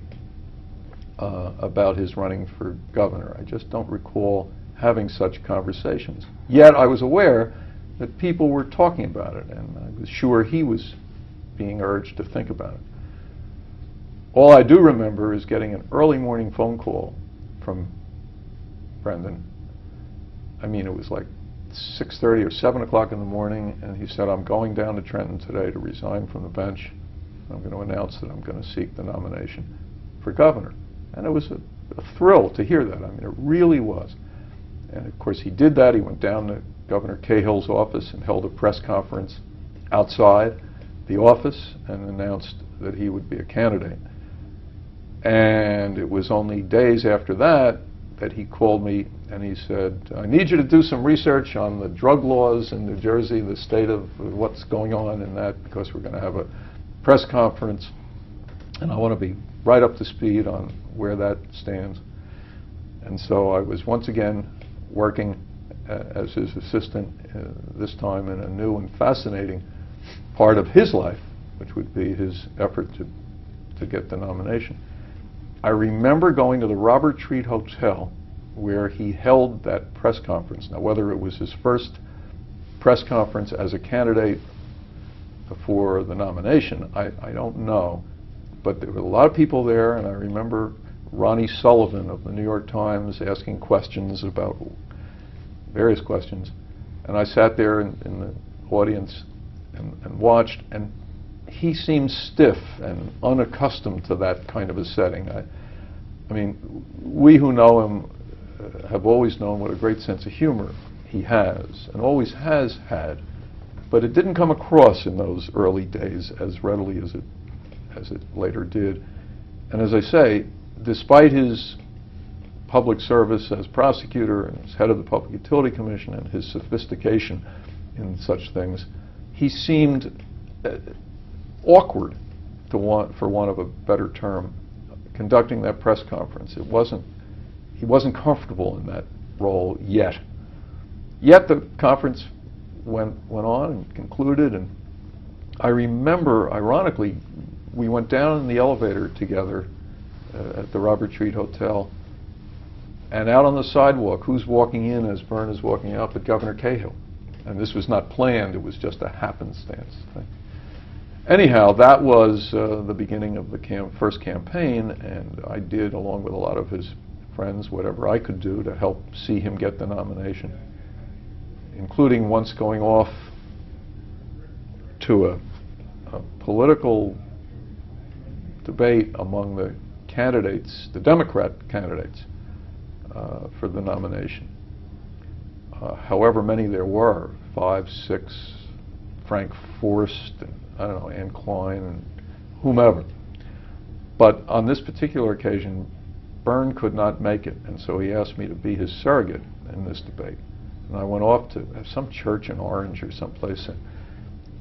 about his running for governor. I just don't recall having such conversations. Yet I was aware that people were talking about it, and I was sure he was being urged to think about it. All I do remember is getting an early morning phone call from Brendan. I mean, it was like 6:30 or 7 o'clock in the morning, and he said, "I'm going down to Trenton today to resign from the bench. I'm going to announce that I'm going to seek the nomination for governor." And it was a thrill to hear that. I mean, it really was. And of course, he did that. He went down to Governor Cahill's office and held a press conference outside the office and announced that he would be a candidate. And it was only days after that that he called me and he said, "I need you to do some research on the drug laws in New Jersey, the state of what's going on in that, because we're going to have a press conference, and I want to be right up to speed on where that stands." And so I was once again working as his assistant, this time in a new and fascinating part of his life, which would be his effort to get the nomination. I remember going to the Robert Treat Hotel where he held that press conference. Now, whether it was his first press conference as a candidate for the nomination, I don't know. But there were a lot of people there, and I remember Ronnie Sullivan of the New York Times asking questions about various questions. And I sat there in the audience and watched, and he seemed stiff and unaccustomed to that kind of a setting. I mean, we who know him have always known what a great sense of humor he has, and always has had, but it didn't come across in those early days as readily as it later did. And as I say, despite his public service as prosecutor and as head of the Public Utility Commission and his sophistication in such things, he seemed awkward, for want of a better term, conducting that press conference. He wasn't comfortable in that role yet. Yet the conference went on and concluded, and I remember, ironically, we went down in the elevator together at the Robert Treat Hotel, and out on the sidewalk, who's walking in as Byrne is walking out but Governor Cahill? And this was not planned, it was just a happenstance thing. Anyhow, that was the beginning of the first campaign, and I did, along with a lot of his friends, whatever I could do to help see him get the nomination, including once going off to a political debate among the candidates, the Democrat candidates, for the nomination. However many there were, 5, 6, Frank Forrest, and I don't know, Ann Klein, and whomever. But on this particular occasion, Byrne could not make it, and so he asked me to be his surrogate in this debate. And I went off to some church in Orange or someplace, a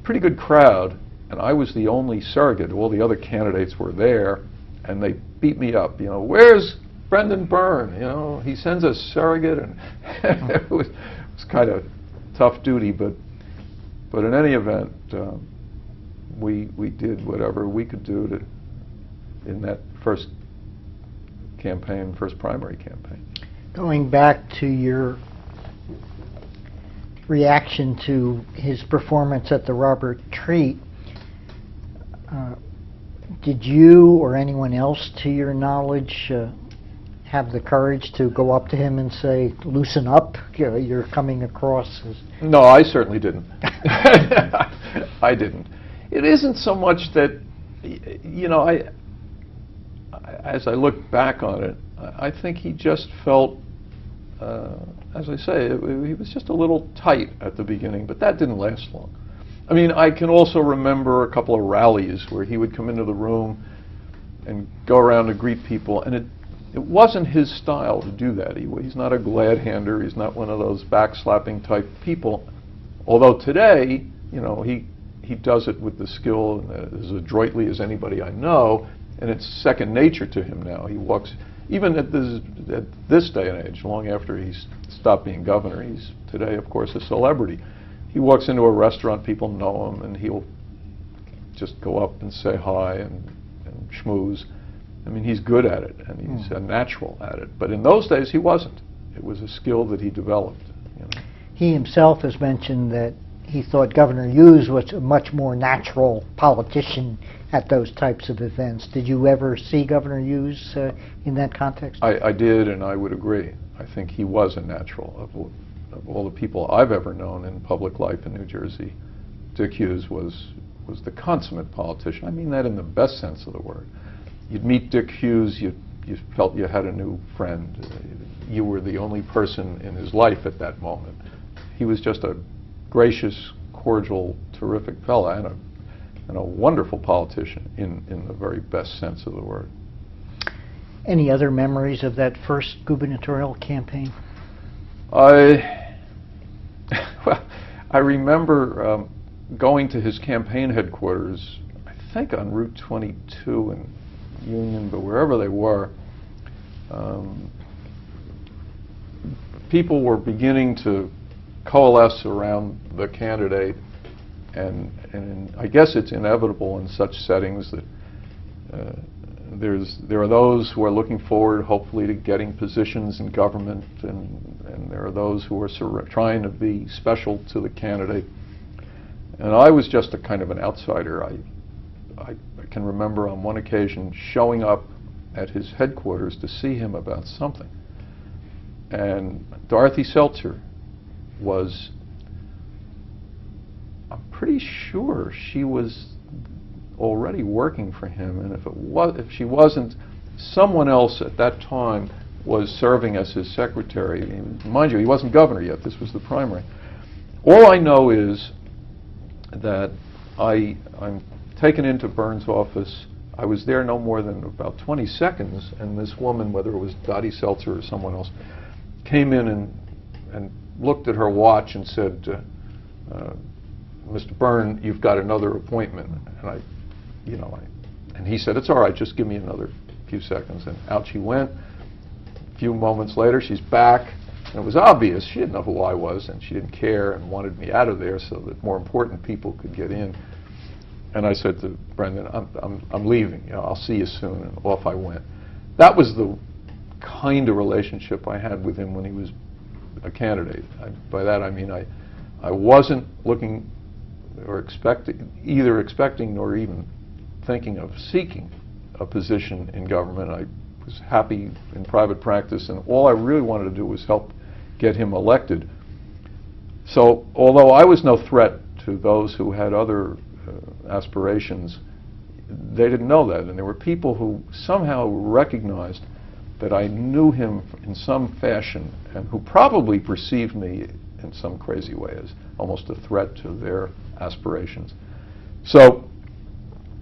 pretty good crowd, and I was the only surrogate. All the other candidates were there, and they beat me up. You know, where's Brendan Byrne? You know, he sends a surrogate, and it was kind of tough duty, but in any event, we did whatever we could do in that first campaign, first primary campaign. Going back to your reaction to his performance at the Robert Treat, did you or anyone else, to your knowledge, have the courage to go up to him and say, "Loosen up, you're coming across as..." No, I certainly didn't. I didn't. It isn't so much that, you know, as I look back on it, I think he just felt, as I say, he was just a little tight at the beginning, but that didn't last long. I mean, I can also remember a couple of rallies where he would come into the room and go around to greet people, and it wasn't his style to do that. He's not a glad-hander. He's not one of those backslapping type people. Although today, you know, he does it with the skill and as adroitly as anybody I know, and it's second nature to him now. He walks, even at this day and age, long after he's stopped being governor, he's today, of course, a celebrity. He walks into a restaurant, people know him, and he'll just go up and say hi and schmooze. I mean, he's good at it, and he's a natural at it. But in those days, he wasn't. It was a skill that he developed. You know. He himself has mentioned that he thought Governor Hughes was a much more natural politician at those types of events. Did you ever see Governor Hughes in that context? I did, and I would agree. I think he was a natural. Of all the people I've ever known in public life in New Jersey, Dick Hughes was the consummate politician. I mean that in the best sense of the word. You'd meet Dick Hughes, you felt you had a new friend. You were the only person in his life at that moment. He was just a gracious, cordial, terrific fellow, and a wonderful politician in the very best sense of the word. Any other memories of that first gubernatorial campaign? I remember going to his campaign headquarters, I think on Route 22 in Union, but wherever they were, people were beginning to coalesce around the candidate, and I guess it's inevitable in such settings that there are those who are looking forward, hopefully, to getting positions in government, and there are those who are trying to be special to the candidate. And I was just a kind of an outsider. I can remember on one occasion showing up at his headquarters to see him about something. And Dorothy Seltzer was, I'm pretty sure she was already working for him, and if she wasn't, someone else at that time was serving as his secretary. And mind you, he wasn't governor yet. This was the primary. All I know is that I'm taken into Burns' office. I was there no more than about 20 seconds, and this woman, whether it was Dottie Seltzer or someone else, came in and looked at her watch and said, Mr. Byrne, you've got another appointment. And and he said, it's all right, just give me another few seconds. And out she went. A few moments later, she's back. And it was obvious she didn't know who I was, and she didn't care and wanted me out of there so that more important people could get in. And I said to Brendan, I'm leaving. You know, I'll see you soon. And off I went. That was the kind of relationship I had with him when he was a candidate. By that I mean I wasn't looking or either expecting nor even thinking of seeking a position in government. I was happy in private practice, and all I really wanted to do was help get him elected. So although I was no threat to those who had other aspirations, they didn't know that, and there were people who somehow recognized that I knew him in some fashion and who probably perceived me in some crazy way as almost a threat to their aspirations. So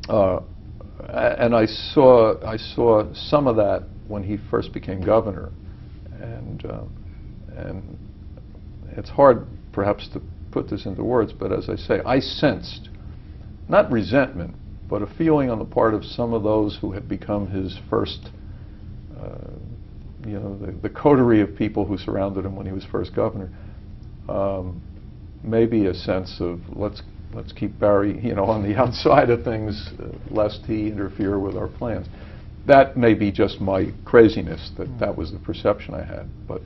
and I saw some of that when he first became governor, and it's hard perhaps to put this into words, but as I say, I sensed not resentment, but a feeling on the part of some of those who had become his first, the coterie of people who surrounded him when he was first governor. Maybe a sense of let's keep Barry, on the outside of things, lest he interfere with our plans. That may be just my craziness, that was the perception I had. But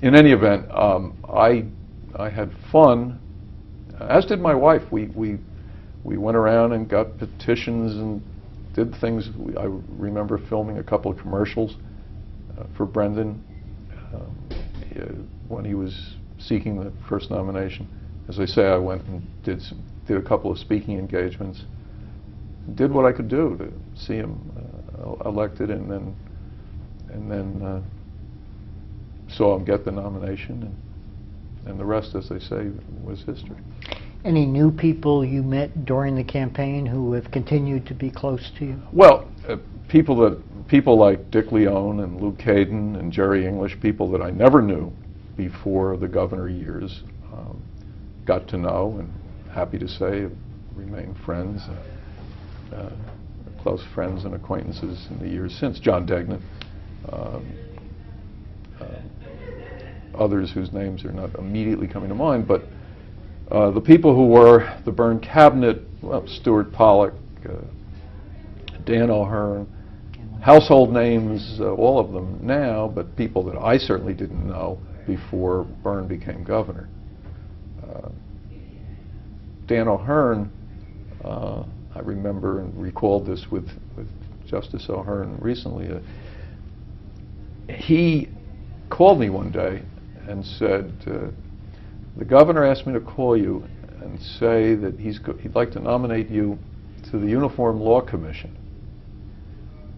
in any event, I had fun, as did my wife. We went around and got petitions and did things. I remember filming a couple of commercials for Brendan when he was seeking the first nomination. As I say, I went and did a couple of speaking engagements, did what I could do to see him elected, and and then saw him get the nomination, and the rest, as they say, was history. Any new people you met during the campaign who have continued to be close to you? Well, people like Dick Leone and Lou Caden and Jerry English, people that I never knew before the governor years, got to know, and happy to say remain friends, close friends and acquaintances in the years since. John Degnan, others whose names are not immediately coming to mind, but the people who were the Byrne cabinet, well, Stuart Pollock, Dan O'Hearn, household names, all of them now, but people that I certainly didn't know before Byrne became governor. Dan O'Hearn, I remember and recalled this with Justice O'Hearn recently. He called me one day and said, the governor asked me to call you and say that he'd like to nominate you to the Uniform Law Commission.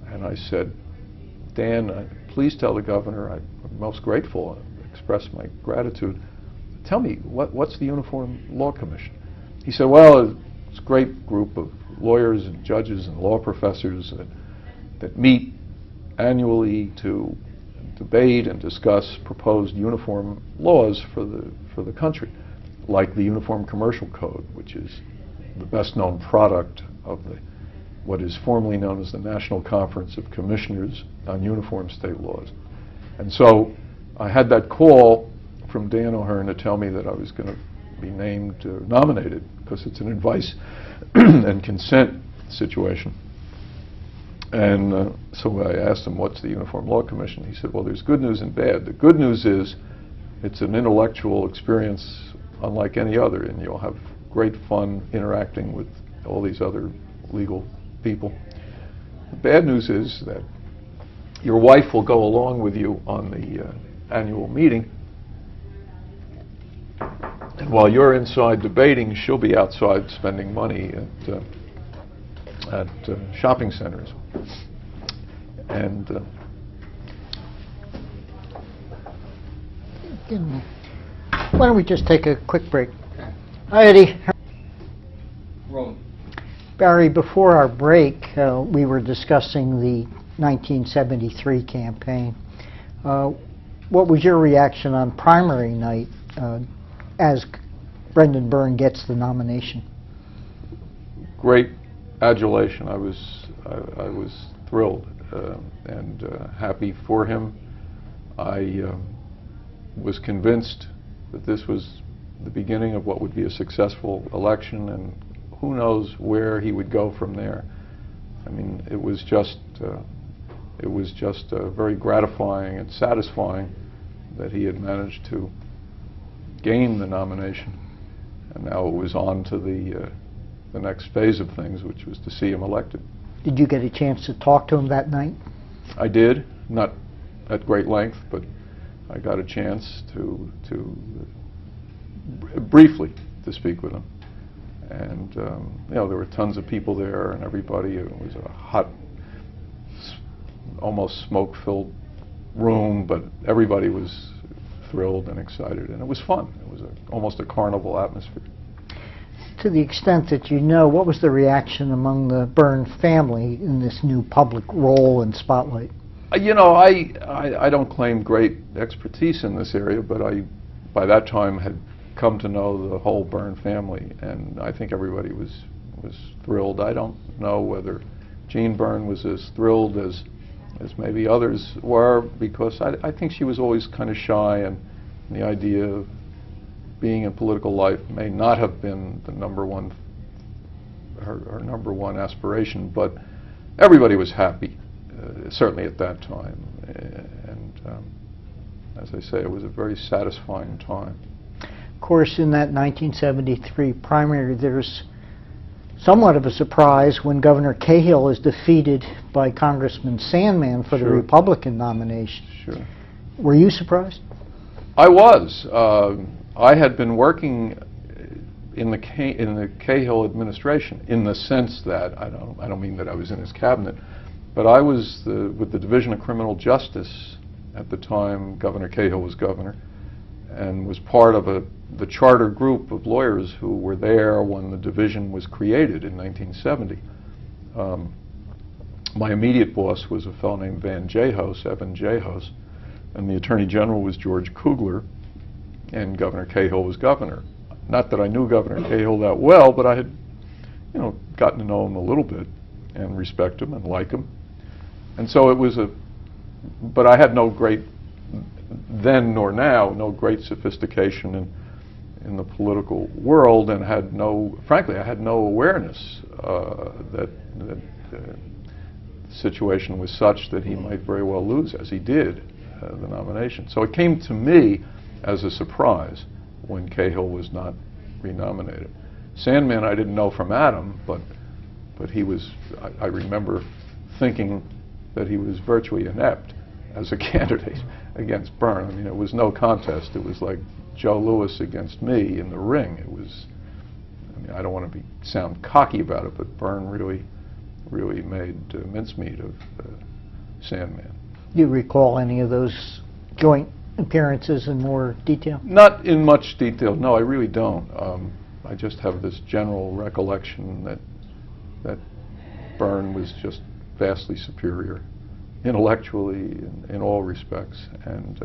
And I said, Dan, please tell the governor I'm most grateful, express my gratitude. Tell me, what's the Uniform Law Commission? He said, well, it's a great group of lawyers and judges and law professors that meet annually to debate and discuss proposed uniform laws for the country, like the Uniform Commercial Code, which is the best known product of what is formally known as the National Conference of Commissioners on Uniform State Laws. And so I had that call from Dan O'Hearn to tell me that I was going to be nominated, because it's an advice and consent situation. And so I asked him, what's the Uniform Law Commission? He said, well, there's good news and bad. The good news is it's an intellectual experience unlike any other, and you'll have great fun interacting with all these other legal people. The bad news is that your wife will go along with you on the annual meeting, and while you're inside debating, she'll be outside spending money at shopping centers. And why don't we just take a quick break? Hi, Eddie. Rolling. Barry, before our break, we were discussing the 1973 campaign. What was your reaction on primary night as Brendan Byrne gets the nomination? Great adulation. I was thrilled and happy for him. I was convinced that this was the beginning of what would be a successful election, and who knows where he would go from there. I mean, it was just very gratifying and satisfying that he had managed to gain the nomination, and now it was on to the next phase of things, which was to see him elected. Did you get a chance to talk to him that night? I did, not at great length, but I got a chance to briefly to speak with him. And you know, there were tons of people there, and everybody. It was a hot, almost smoke-filled room, but everybody was thrilled and excited, and it was fun. It was almost a carnival atmosphere. To the extent that you know, what was the reaction among the Byrne family in this new public role and spotlight? You know, I don't claim great expertise in this area, but I, by that time, had come to know the whole Byrne family, and I think everybody was thrilled. I don't know whether Jean Byrne was as thrilled as maybe others were, because I think she was always kind of shy, and the idea of being in political life may not have been the her number one aspiration, but everybody was happy, certainly at that time, and as I say, it was a very satisfying time. Of course, in that 1973 primary, there's somewhat of a surprise when Governor Cahill is defeated by Congressman Sandman for the Republican nomination. Sure. Were you surprised? I was. I had been working in the Cahill administration, in the sense that I don't mean that I was in his cabinet, But I was with the Division of Criminal Justice at the time. Governor Cahill was governor, and was part of the charter group of lawyers who were there when the division was created in 1970. My immediate boss was a fellow named Evan Jehos, and the Attorney General was George Kugler, and Governor Cahill was governor. Not that I knew Governor Cahill that well, but I had, gotten to know him a little bit and respect him and like him. And so it was but I had no great, then nor now, no great sophistication in the political world, and frankly, I had no awareness that the situation was such that he might very well lose, as he did, the nomination. So it came to me as a surprise when Cahill was not renominated. Sandman I didn't know from Adam, but he was, I remember thinking that he was virtually inept as a candidate against Byrne. I mean, it was no contest. It was like Joe Louis against me in the ring. It was, I don't want to sound cocky about it, but Byrne really made mincemeat of Sandman. Do you recall any of those joint appearances in more detail? Not in much detail, no, I really don't. I just have this general recollection that Byrne was just vastly superior intellectually in all respects, and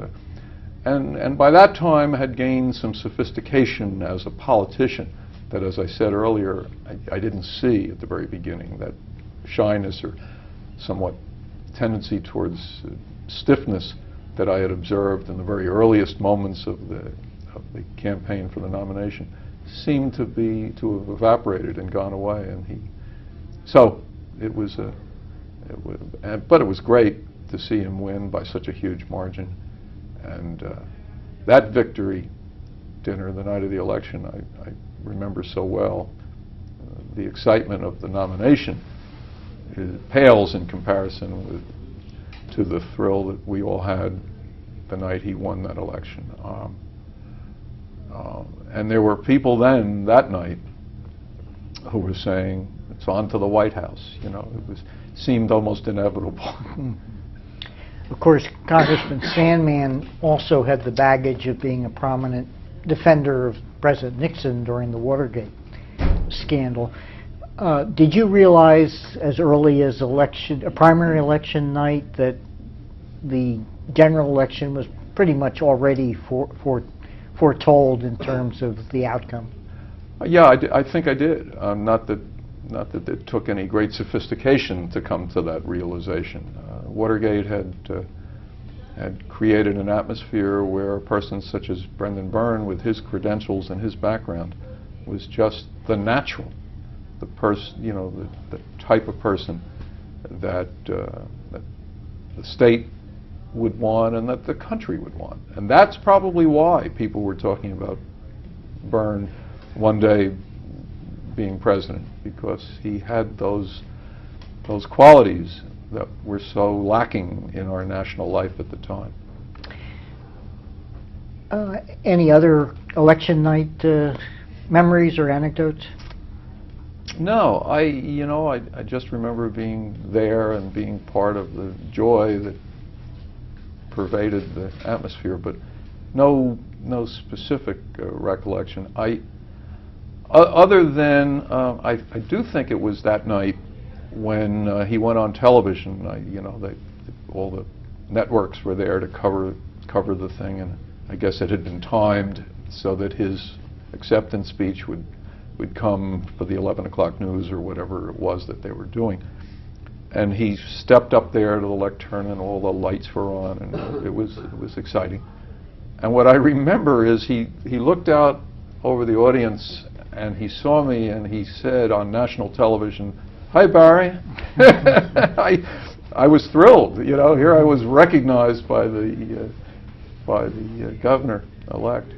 by that time had gained some sophistication as a politician that, as I said earlier, I didn't see at the very beginning. That shyness or somewhat tendency towards stiffness that I had observed in the very earliest moments of the campaign for the nomination seemed to have evaporated and gone away, and so it was but it was great to see him win by such a huge margin, and that victory dinner the night of the election I remember so well. The excitement of the nomination pales in comparison to the thrill that we all had the night he won that election. And there were people then, that night, who were saying, it's on to the White House. It seemed almost inevitable. Of course, Congressman Sandman also had the baggage of being a prominent defender of President Nixon during the Watergate scandal. Did you realize as early as primary election night that the general election was pretty much already foretold in terms of the outcome? Yeah, I think I did. Not that it took any great sophistication to come to that realization. Watergate had created an atmosphere where a person such as Brendan Byrne, with his credentials and his background, was just the natural, the type of person that the state would want and that the country would want. And that's probably why people were talking about Byrne one day being president, because he had those qualities that were so lacking in our national life at the time. Any other election night memories or anecdotes? No, I just remember being there and being part of the joy that pervaded the atmosphere, but no specific recollection. Other than I do think it was that night when he went on television. All the networks were there to cover the thing, and I guess it had been timed so that his acceptance speech would come for the 11 o'clock news or whatever it was that they were doing. And he stepped up there to the lectern, and all the lights were on, and it was exciting. And what I remember is he looked out over the audience, and he saw me, and he said on national television, "Hi, Barry." I was thrilled. Here I was recognized by the governor-elect.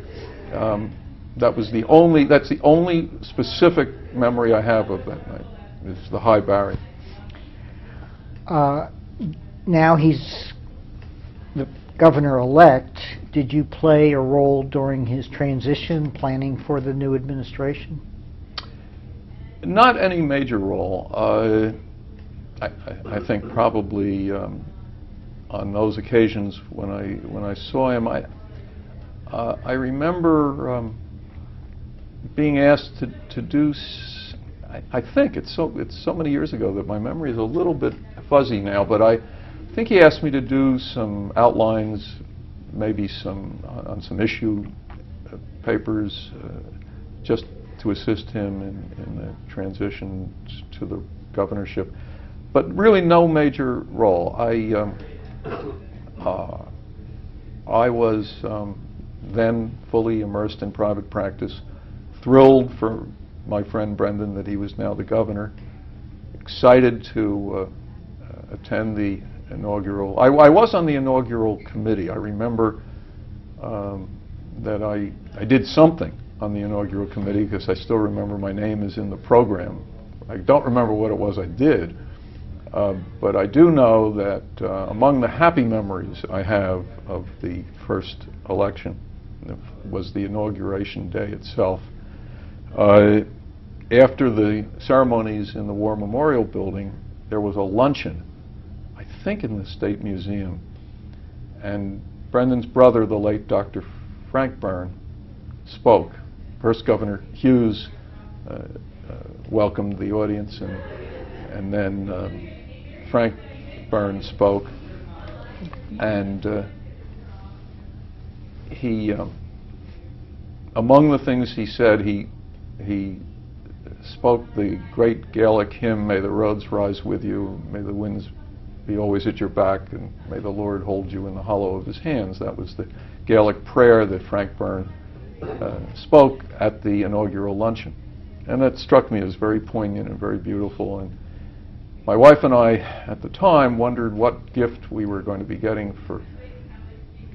That's the only specific memory I have of that night, is the "Hi, Barry." Now he's the governor-elect. Did you play a role during his transition, planning for the new administration? Not any major role. I think probably on those occasions when I saw him, I remember being asked to do. I think it's so many years ago that my memory is a little bit fuzzy now, but I think he asked me to do some outlines, maybe on some issue papers, just to assist him in the transition to the governorship, but really no major role. I was then fully immersed in private practice, thrilled for my friend Brendan that he was now the governor, excited to attend the inaugural. I was on the inaugural committee. I remember that I did something on the inaugural committee because I still remember my name is in the program. I don't remember what it was I did, but I do know that among the happy memories I have of the first election was the inauguration day itself. After the ceremonies in the War Memorial Building, there was a luncheon, I think in the State Museum, and Brendan's brother, the late Dr. Frank Byrne, spoke. First, Governor Hughes welcomed the audience, and then Frank Byrne spoke, and he, among the things he said, he spoke the great Gaelic hymn, "May the roads rise with you, may the winds be always at your back, and may the Lord hold you in the hollow of his hands." That was the Gaelic prayer that Frank Byrne spoke at the inaugural luncheon. And that struck me as very poignant and very beautiful. And my wife and I, at the time, wondered what gift we were going to be getting for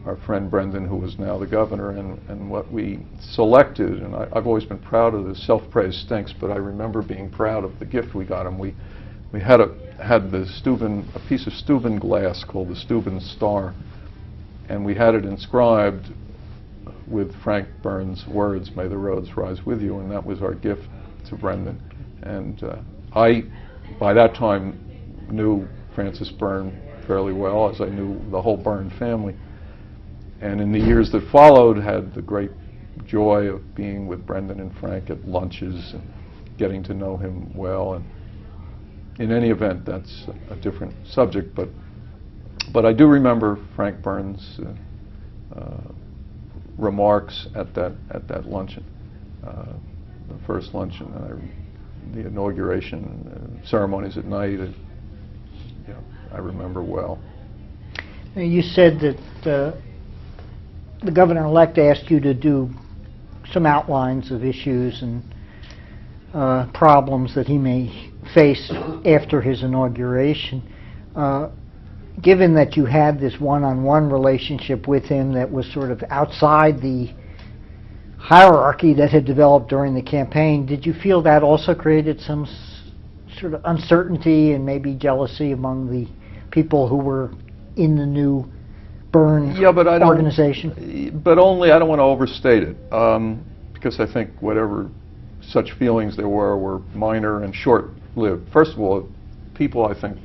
our friend Brendan, who was now the governor, and what we selected. And I've always been proud of this. Self-praise stinks, but I remember being proud of the gift we got him. We had the Steuben, a piece of Steuben glass called the Steuben Star, and we had it inscribed with Frank Byrne's words, "May the roads rise with you," and that was our gift to Brendan. And I, by that time, knew Francis Byrne fairly well, as I knew the whole Byrne family. And in the years that followed, had the great joy of being with Brendan and Frank at lunches and getting to know him well. And in any event, that's a different subject. But I do remember Frank Byrne's remarks at that luncheon, the first luncheon, the inauguration ceremonies at night. I remember well. You said that the governor-elect asked you to do some outlines of issues and problems that he may face after his inauguration. Given that you had this one-on-one relationship with him that was sort of outside the hierarchy that had developed during the campaign, did you feel that also created some sort of uncertainty and maybe jealousy among the people who were in the new Byrne organization? But only, I don't want to overstate it, because I think whatever such feelings there were minor and short-lived. First of all, people, I think,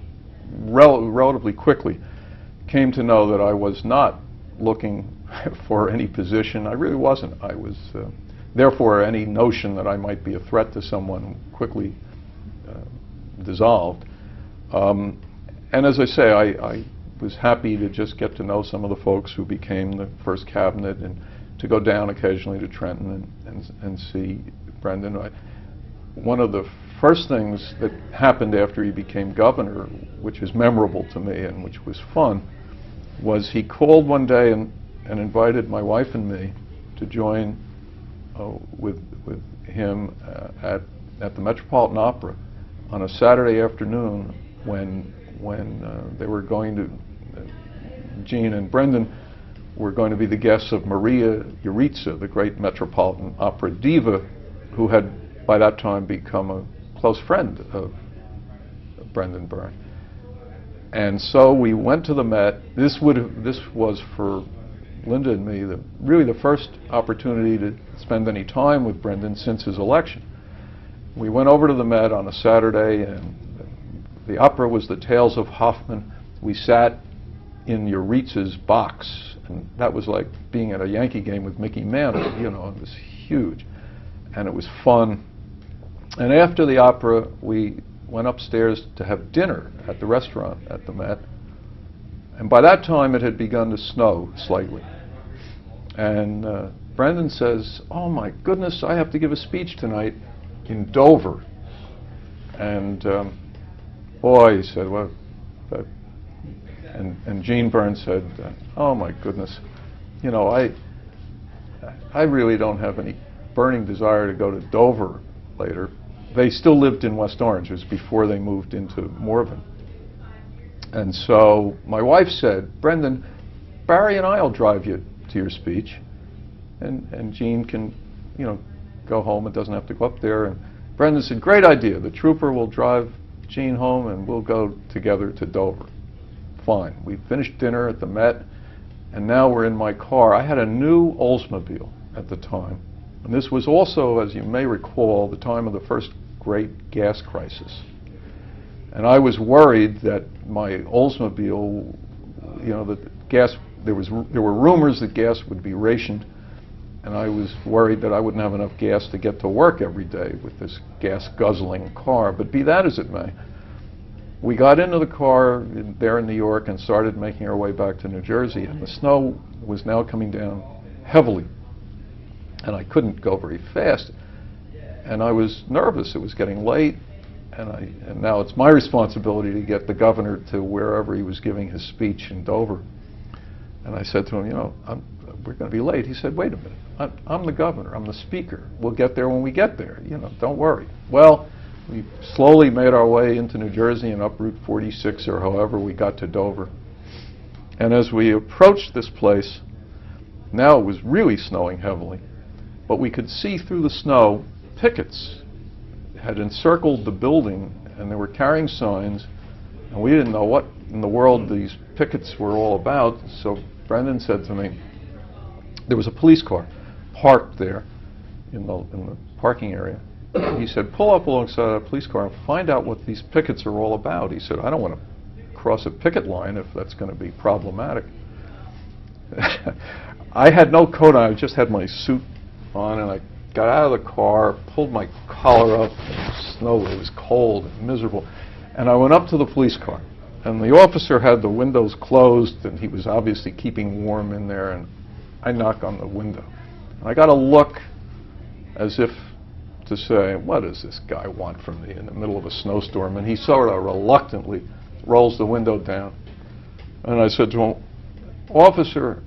relatively quickly came to know that I was not looking for any position. I really wasn't. I was, therefore, any notion that I might be a threat to someone quickly dissolved. And as I say, I was happy to just get to know some of the folks who became the first cabinet, and to go down occasionally to Trenton and see Brendan. One of the first things that happened after he became governor, which was memorable to me and which was fun, was he called one day and invited my wife and me to join with him at the Metropolitan Opera on a Saturday afternoon when they were going to, Gene and Brendan were going to be the guests of Maria Yuritsa, the great Metropolitan Opera diva, who had by that time become a close friend of Brendan Byrne. And so we went to the Met. This was for Linda and me really the first opportunity to spend any time with Brendan since his election. We went over to the Met on a Saturday, and the opera was The Tales of Hoffmann. We sat in Yuritz's box, and that was like being at a Yankee game with Mickey Mantle, you know, it was huge, and it was fun. And after the opera, we went upstairs to have dinner at the restaurant at the Met, and by that time it had begun to snow slightly. And Brendan says, "Oh my goodness, I have to give a speech tonight in Dover." And boy, he said, "Well," and Gene Burns said, "Oh my goodness, you know, I really don't have any burning desire to go to Dover later." They still lived in West Orange. It was before they moved into Morven. And so my wife said, "Brendan, Barry and I will drive you to your speech, and Gene can, you know, go home and doesn't have to go up there." And Brendan said, "Great idea. The trooper will drive Gene home and we'll go together to Dover." Fine. We finished dinner at the Met, and now we're in my car. I had a new Oldsmobile at the time, and this was also, as you may recall, the time of the first great gas crisis. And I was worried that my Oldsmobile, you know, that gas, there were rumors that gas would be rationed, and I was worried that I wouldn't have enough gas to get to work every day with this gas-guzzling car. But be that as it may, we got into the car there in New York and started making our way back to New Jersey, and the snow was now coming down heavily, and I couldn't go very fast. And I was nervous. It was getting late, and now it's my responsibility to get the governor to wherever he was giving his speech in Dover. And I said to him, "You know, we're going to be late." He said, "Wait a minute. I'm the governor. I'm the speaker. We'll get there when we get there. You know, don't worry." Well, we slowly made our way into New Jersey and up Route 46 or however we got to Dover. And as we approached this place, now it was really snowing heavily, but we could see through the snow pickets had encircled the building, and they were carrying signs, and we didn't know what in the world these pickets were all about. So Brendan said to me, there was a police car parked there in the parking area. He said, "Pull up alongside that police car and find out what these pickets are all about." He said, "I don't want to cross a picket line if that's going to be problematic." I had no coat on. I just had my suit on, and I got out of the car, pulled my collar up, and it was cold and miserable, and I went up to the police car. And the officer had the windows closed, and he was obviously keeping warm in there, and I knock on the window. And I got a look as if to say, "What does this guy want from me in the middle of a snowstorm?" And he sort of reluctantly rolls the window down. And I said to him, "Officer,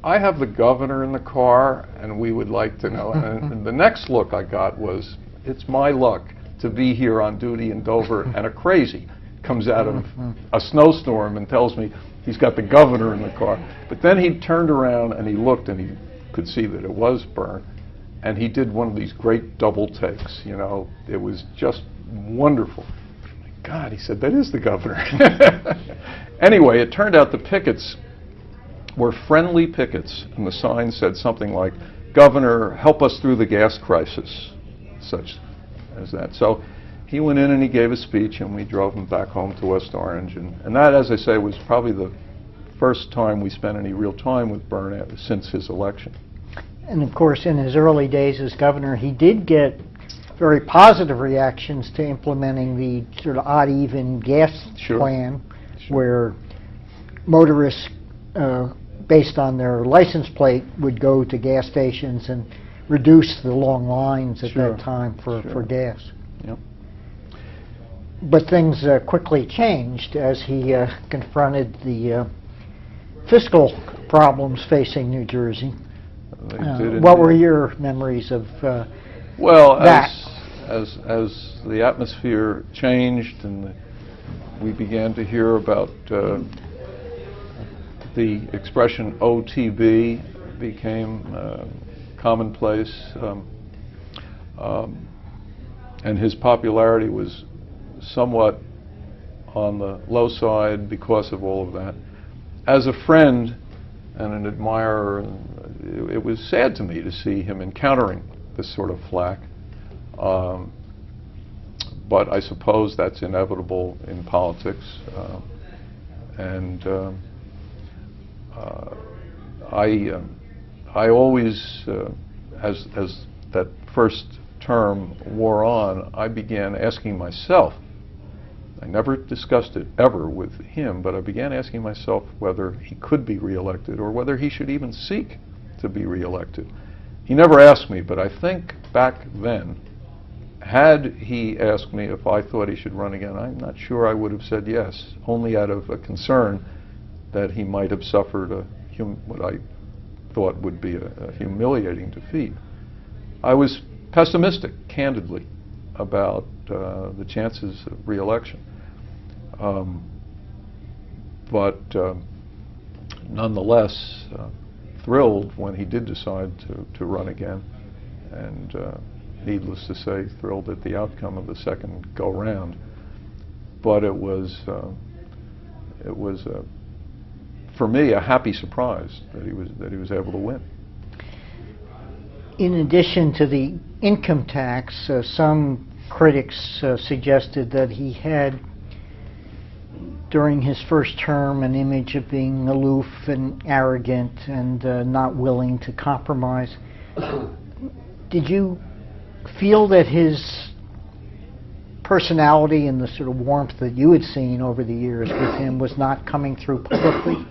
I have the governor in the car, and we would like to know." And the next look I got was, it's my luck to be here on duty in Dover, and a crazy comes out of a snowstorm and tells me he's got the governor in the car. But then he turned around and he looked, and he could see that it was Byrne, and he did one of these great double takes, you know. It was just wonderful. My God, he said, "That is the governor." Anyway, it turned out the pickets were friendly pickets, and the sign said something like, "Governor, help us through the gas crisis," such as that. So he went in and he gave a speech, and we drove him back home to West Orange. And that, as I say, was probably the first time we spent any real time with Byrne since his election. And of course, in his early days as governor, he did get very positive reactions to implementing the sort of odd-even gas plan, where motorists, based on their license plate, would go to gas stations and reduce the long lines at that time for gas. Yep. But things quickly changed as he confronted the fiscal problems facing New Jersey. What were your memories of well, that? As the atmosphere changed and we began to hear about the expression OTB became commonplace, and his popularity was somewhat on the low side because of all of that. As a friend and an admirer, it was sad to me to see him encountering this sort of flack. but I suppose that's inevitable in politics. I always, as that first term wore on, I began asking myself, I never discussed it ever with him, but I began asking myself whether he could be reelected or whether he should even seek to be reelected. He never asked me, but I think back then, had he asked me if I thought he should run again, I'm not sure I would have said yes, only out of a concern that he might have suffered what I thought would be a humiliating defeat. I was pessimistic, candidly, about the chances of re-election. But nonetheless, thrilled when he did decide to run again, and needless to say, thrilled at the outcome of the second go-round. But it was for me a happy surprise that he was able to win. In addition to the income tax, some critics suggested that he had, during his first term, an image of being aloof and arrogant and not willing to compromise. Did you feel that his personality and the sort of warmth that you had seen over the years with him was not coming through publicly?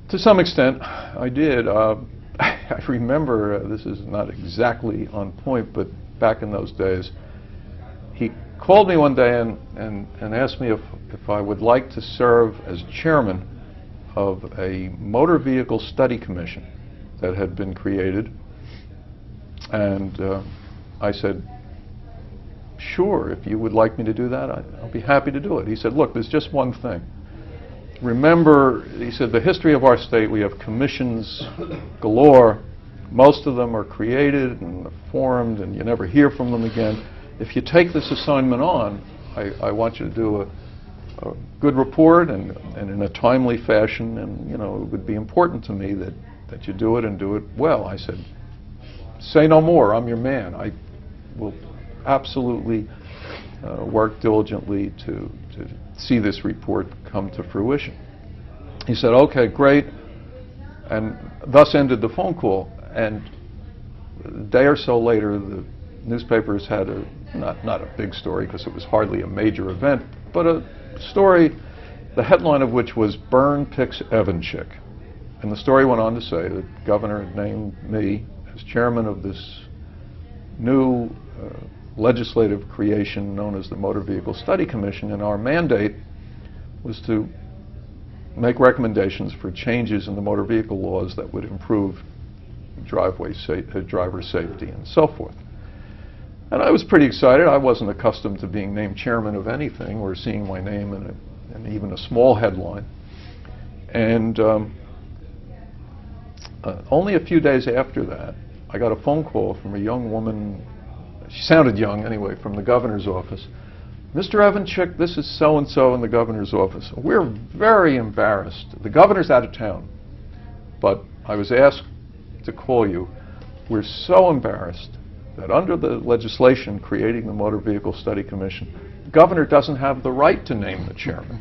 To some extent, I did. I remember, this is not exactly on point, but back in those days, he called me one day and asked me if I would like to serve as chairman of a motor vehicle study commission that had been created. And I said, sure, if you would like me to do that, I'll be happy to do it. He said, look, there's just one thing. Remember, he said, the history of our state, we have commissions galore. Most of them are created and formed, and you never hear from them again. If you take this assignment on, I want you to do a good report and in a timely fashion, and it would be important to me that you do it and do it well. I said, say no more, I'm your man. I will absolutely work diligently to see this report come to fruition. He said, okay, great, and thus ended the phone call. And a day or so later, the newspapers had not a big story because it was hardly a major event, but a story, the headline of which was "Byrne Picks Evenchick." And the story went on to say that the governor had named me as chairman of this new legislative creation known as the Motor Vehicle Study Commission, and our mandate was to make recommendations for changes in the motor vehicle laws that would improve driver safety and so forth. And I was pretty excited. I wasn't accustomed to being named chairman of anything or seeing my name in even a small headline. And only a few days after that, I got a phone call from a young woman. She sounded young anyway, from the governor's office. Mr. Evenchick, this is so-and-so in the governor's office. We're very embarrassed. The governor's out of town, but I was asked to call you. We're so embarrassed that under the legislation creating the Motor Vehicle Study Commission, the governor doesn't have the right to name the chairman.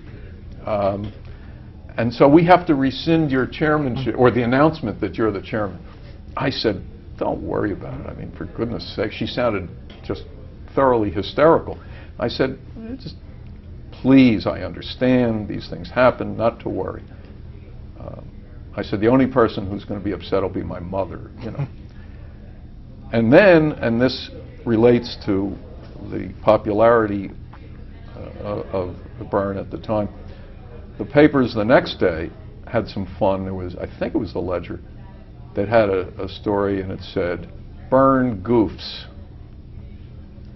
And so we have to rescind your chairmanship, or the announcement that you're the chairman. I said, don't worry about it. I mean, for goodness sake. She sounded just thoroughly hysterical. I said, just please, I understand these things happen, not to worry. I said, the only person who's going to be upset will be my mother, And then, and this relates to the popularity of Byrne at the time, the papers the next day had some fun. There was, I think it was the Ledger, that had a story, and it said, Byrne goofs.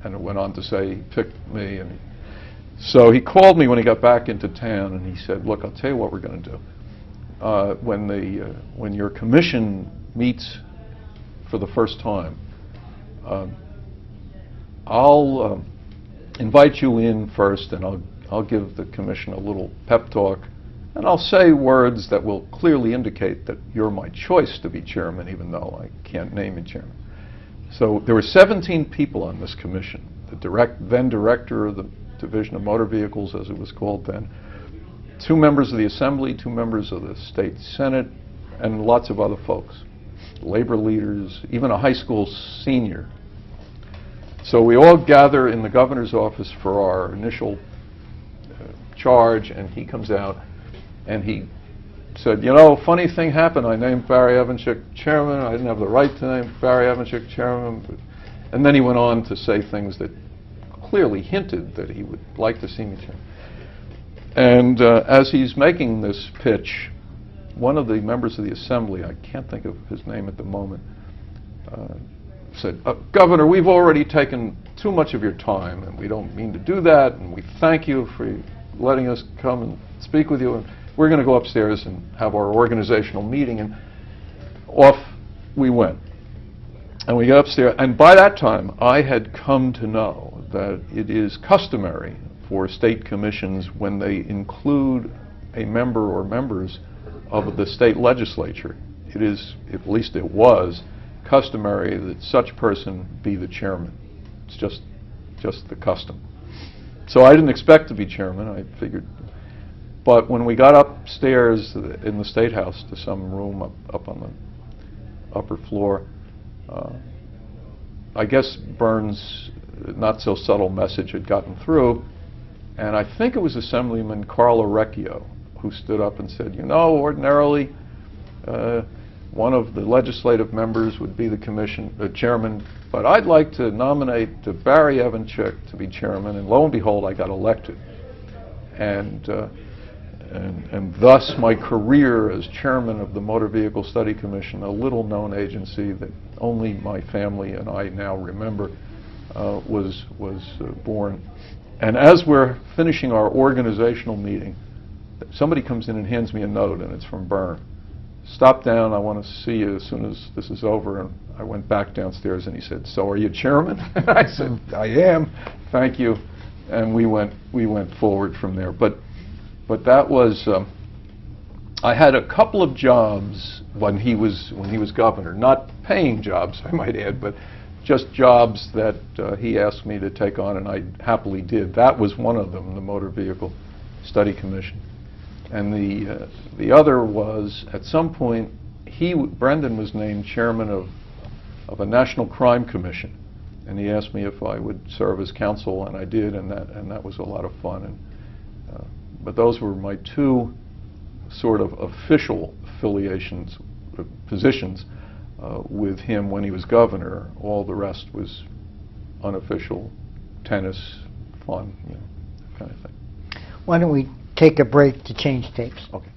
And it went on to say he picked me. And so he called me when he got back into town, and he said, look, I'll tell you what we're going to do. When your commission meets for the first time, I'll invite you in first, and I'll give the commission a little pep talk, and I'll say words that will clearly indicate that you're my choice to be chairman, even though I can't name you chairman. So there were 17 people on this commission, then director of the Division of Motor Vehicles, as it was called then, 2 members of the Assembly, 2 members of the State Senate, and lots of other folks, labor leaders, even a high school senior. So we all gather in the governor's office for our initial charge, and he comes out and he said, you know, funny thing happened. I named Barry Evenchick chairman. I didn't have the right to name Barry Evenchick chairman. And then he went on to say things that clearly hinted that he would like to see me chairman. And as he's making this pitch, one of the members of the Assembly, I can't think of his name at the moment, said, Governor, we've already taken too much of your time, and we don't mean to do that, and we thank you for letting us come and speak with you, and we're going to go upstairs and have our organizational meeting. And off we went. And we got upstairs, and by that time I had come to know that it is customary for state commissions, when they include a member or members of the state legislature, it is, at least it was, customary that such person be the chairman. It's just the custom. So I didn't expect to be chairman. I figured. But when we got upstairs in the State House to some room up on the upper floor, I guess Burns' not so subtle message had gotten through, and I think it was Assemblyman Carl Orecchio who stood up and said, you know, ordinarily one of the legislative members would be the chairman, but I'd like to nominate Barry Evenchick to be chairman, and lo and behold, I got elected. And thus my career as chairman of the Motor Vehicle Study Commission, a little-known agency that only my family and I now remember, was born. And as we're finishing our organizational meeting, somebody comes in and hands me a note, and it's from Byrne. Stop down, I want to see you as soon as this is over. And I went back downstairs, and he said, so are you chairman? I said, I am, thank you. And we went forward from there. But that was, I had a couple of jobs when he was governor, not paying jobs, I might add, but just jobs that he asked me to take on, and I happily did. That was one of them, the Motor Vehicle Study Commission. And the other was, at some point, Brendan was named chairman of a National Crime Commission, and he asked me if I would serve as counsel, and I did, and that was a lot of fun. And but those were my 2 sort of official affiliations, positions with him when he was governor. All the rest was unofficial, tennis, fun, you know, that kind of thing. Why don't we take a break to change tapes? Okay.